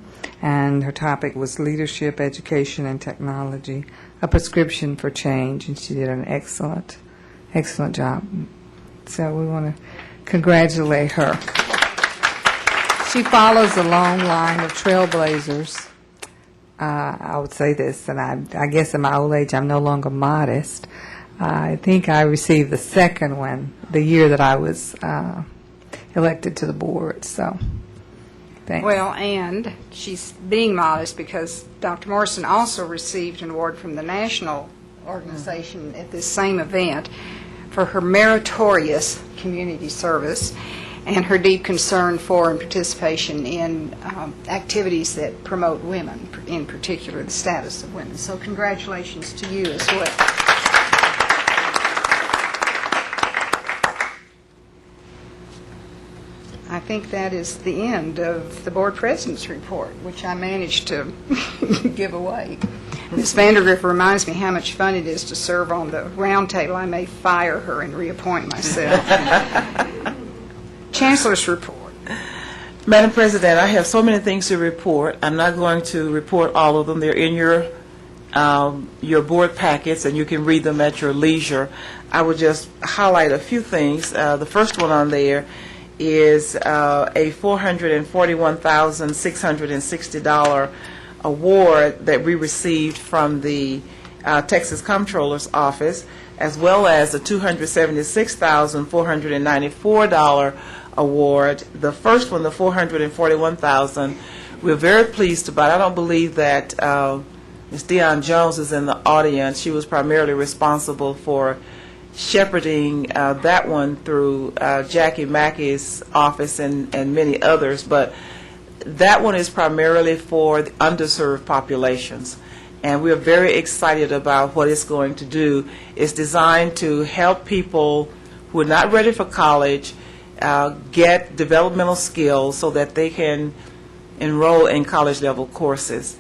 and her topic was Leadership, Education, and Technology, a Prescription for Change, and she did an excellent job. So we want to congratulate her. She follows a long line of trailblazers. I would say this, and I guess in my old age I'm no longer modest. I think I received the second one the year that I was elected to the board, so thanks. Well, and she's being modest because Dr. Morrison also received an award from the national organization at this same event for her meritorious community service and her deep concern for and participation in activities that promote women, in particular the status of women. So congratulations to you as well. I think that is the end of the board president's report, which I managed to give away. Ms. Vandergriff reminds me how much fun it is to serve on the round table. I may fire her and reappoint myself. Chancellor's report. Madam President, I have so many things to report. I'm not going to report all of them. They're in your board packets, and you can read them at your leisure. I would just highlight a few things. The first one on there is a $441,660 award that we received from the Texas Comptroller's Office, as well as a $276,494 award. The first one, the $441,000, we're very pleased about. I don't believe that Ms. Dionne Jones is in the audience. She was primarily responsible for shepherding that one through Jackie Mackey's office and many others, but that one is primarily for the underserved populations, and we're very excited about what it's going to do. It's designed to help people who are not ready for college get developmental skills so that they can enroll in college-level courses.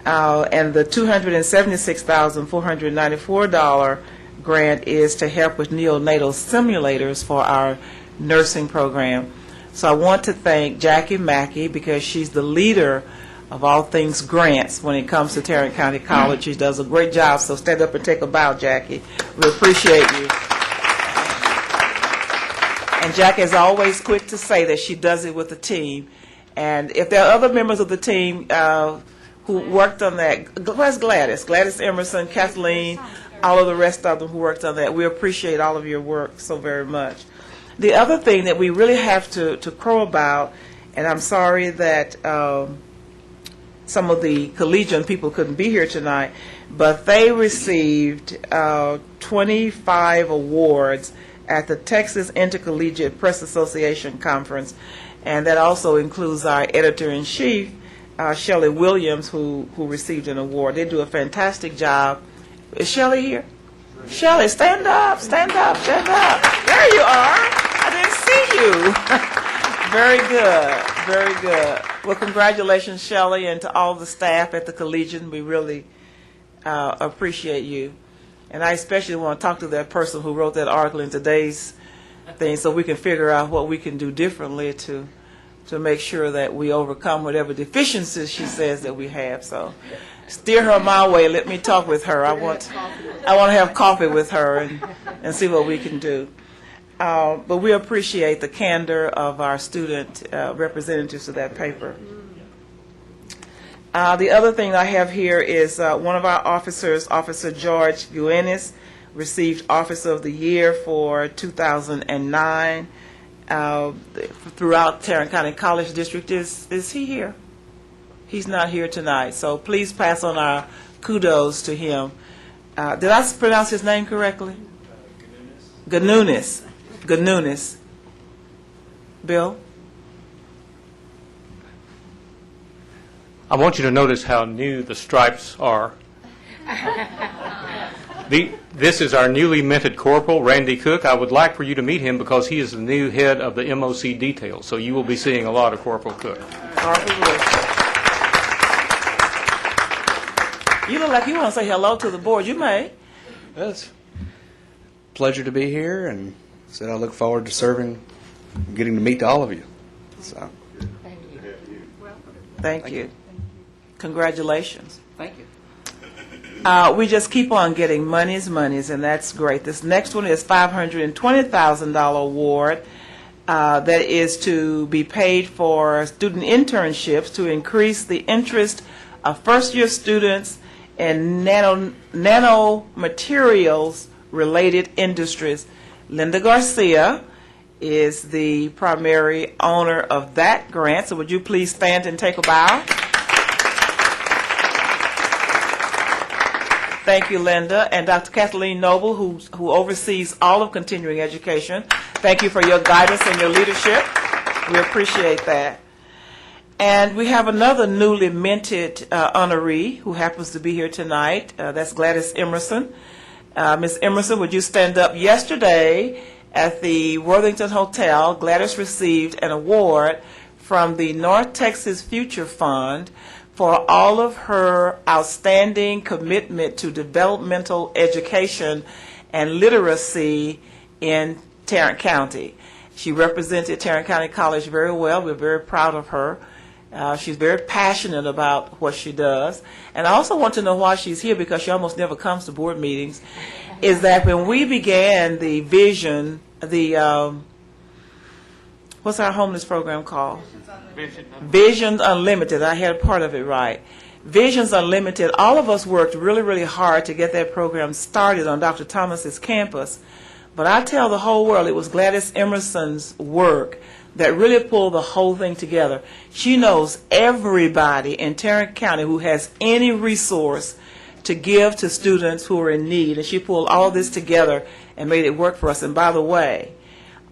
And the $276,494 grant is to help with neonatal simulators for our nursing program. So I want to thank Jackie Mackey because she's the leader of all things grants when it comes to Tarrant County College. She does a great job, so stand up and take a bow, Jackie. We appreciate you. And Jackie is always quick to say that she does it with a team. And if there are other members of the team who worked on that, where's Gladys? Gladys Emerson, Kathleen, all of the rest of them who worked on that. We appreciate all of your work so very much. The other thing that we really have to crow about, and I'm sorry that some of the collegiate people couldn't be here tonight, but they received 25 awards at the Texas Intercollegiate Press Association Conference, and that also includes our editor-in-chief, Shelley Williams, who received an award. They do a fantastic job. Is Shelley here? Shelley, stand up, stand up, stand up. There you are. I didn't see you. Very good, very good. Well, congratulations, Shelley, and to all the staff at the Collegiate. We really appreciate you. And I especially want to talk to that person who wrote that article in today's things so we can figure out what we can do differently to make sure that we overcome whatever deficiencies she says that we have. So steer her my way. Let me talk with her. I want to have coffee with her and see what we can do. But we appreciate the candor of our student representatives of that paper. The other thing I have here is one of our officers, Officer George Guenis, received Officer of the Year for 2009 throughout Tarrant County College District. Is he here? He's not here tonight, so please pass on our kudos to him. Did I pronounce his name correctly? Ganunis. Ganunis. Bill? I want you to notice how new the stripes are. This is our newly minted corporal, Randy Cook. I would like for you to meet him because he is the new head of the MOC detail. So you will be seeing a lot of Corporal Cook. You look like you want to say hello to the board. You may. It's a pleasure to be here, and said I look forward to serving, getting to meet all of you. So. Thank you. Congratulations. Thank you. We just keep on getting monies, and that's great. This next one is $520,000 award that is to be paid for student internships to increase the interest of first-year students in nanomaterials-related industries. Linda Garcia is the primary owner of that grant, so would you please stand and take a bow? Thank you, Linda. And Dr. Kathleen Noble, who oversees all of continuing education. Thank you for your guidance and your leadership. We appreciate that. And we have another newly minted honoree who happens to be here tonight. That's Gladys Emerson. Ms. Emerson, would you stand up? Yesterday at the Worthington Hotel, Gladys received an award from the North Texas Future Fund for all of her outstanding commitment to developmental education and literacy in Tarrant County. She represented Tarrant County College very well. We're very proud of her. She's very passionate about what she does. And I also want to know why she's here, because she almost never comes to board meetings, is that when we began the Vision, what's our homeless program called? Visions Unlimited. I had part of it right. Visions Unlimited, all of us worked really, really hard to get that program started on Dr. Thomas's campus. But I tell the whole world it was Gladys Emerson's work that really pulled the whole thing together. She knows everybody in Tarrant County who has any resource to give to students who are in need. And she pulled all this together and made it work for us. And by the way,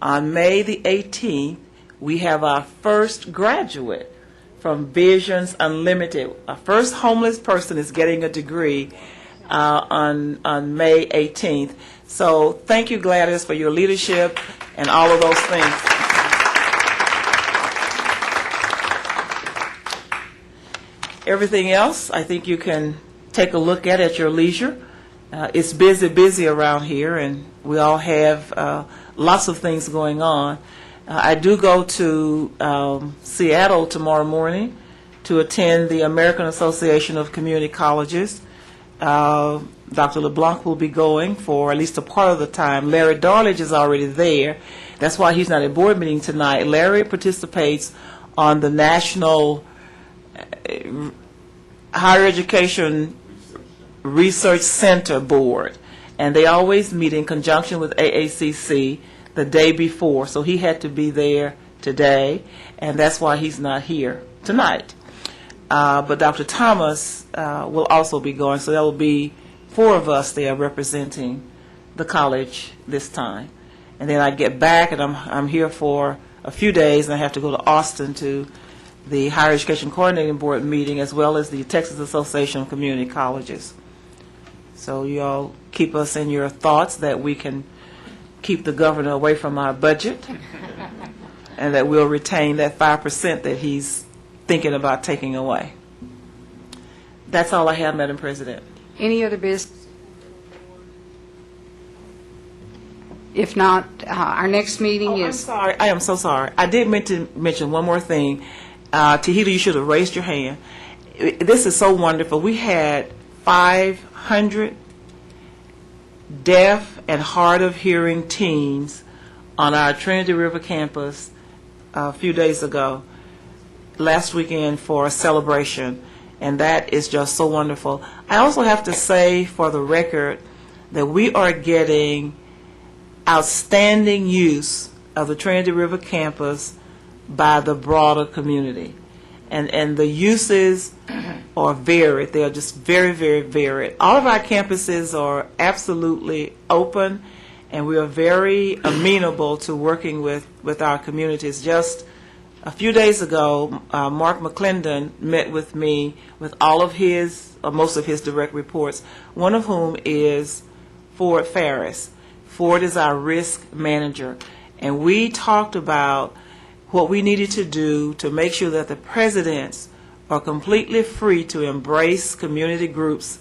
on May the 18th, we have our first graduate from Visions Unlimited. Our first homeless person is getting a degree on May 18th. So thank you, Gladys, for your leadership and all of those things. Everything else, I think you can take a look at your leisure. It's busy around here, and we all have lots of things going on. I do go to Seattle tomorrow morning to attend the American Association of Community Colleges. Dr. LeBlanc will be going for at least a part of the time. Larry Darledge is already there. That's why he's not at board meeting tonight. Larry participates on the National Higher Education Research Center Board, and they always meet in conjunction with AACC the day before, so he had to be there today, and that's why he's not here tonight. But Dr. Thomas will also be going, so there will be 4 of us there representing the college this time. And then I get back, and I'm here for a few days, and I have to go to Austin to the Higher Education Coordinating Board meeting, as well as the Texas Association of Community Colleges. So you all keep us in your thoughts that we can keep the governor away from our budget and that we'll retain that 5% that he's thinking about taking away. That's all I have, Madam President. Any other business? If not, our next meeting I'm is... sorry. I am so sorry. I did mention one more thing. Tahita, you should have raised your hand. This is so wonderful. We had 500 deaf and hard of hearing teens on our Trinity River campus a few days ago, last weekend, for a celebration, and that is just so wonderful. I also have to say, for the record, that we are getting outstanding use of the Trinity River campus by the broader community. And the uses are varied. They are just very, very varied. All of our campuses are absolutely open, and we are very amenable to working with our communities. Just a few days ago, Mark McClendon met with me with all of his, or most of his direct reports, one of whom is Ford Ferris. Ford is our risk manager, and we talked about what we needed to do to make sure that the presidents are completely free to embrace community groups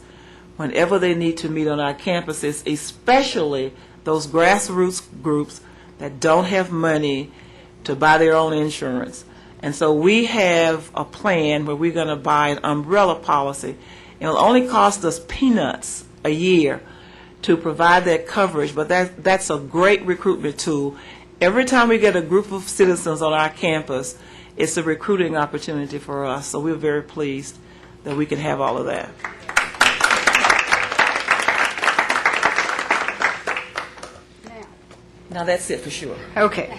whenever they need to meet on our campuses, especially those grassroots groups that don't have money to buy their own insurance. And so we have a plan where we're going to buy an umbrella policy. It'll only cost us peanuts a year to provide that coverage, but that's a great recruitment tool. Every time we get a group of citizens on our campus, it's a recruiting opportunity for us. So we're very pleased that we can have all of that. Now that's it for sure. Okay.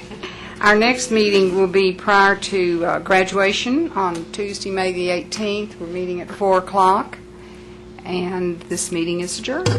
Our next meeting will be prior to graduation on Tuesday, May the 18th. We're meeting at 4 o'clock, and this meeting is adjourned.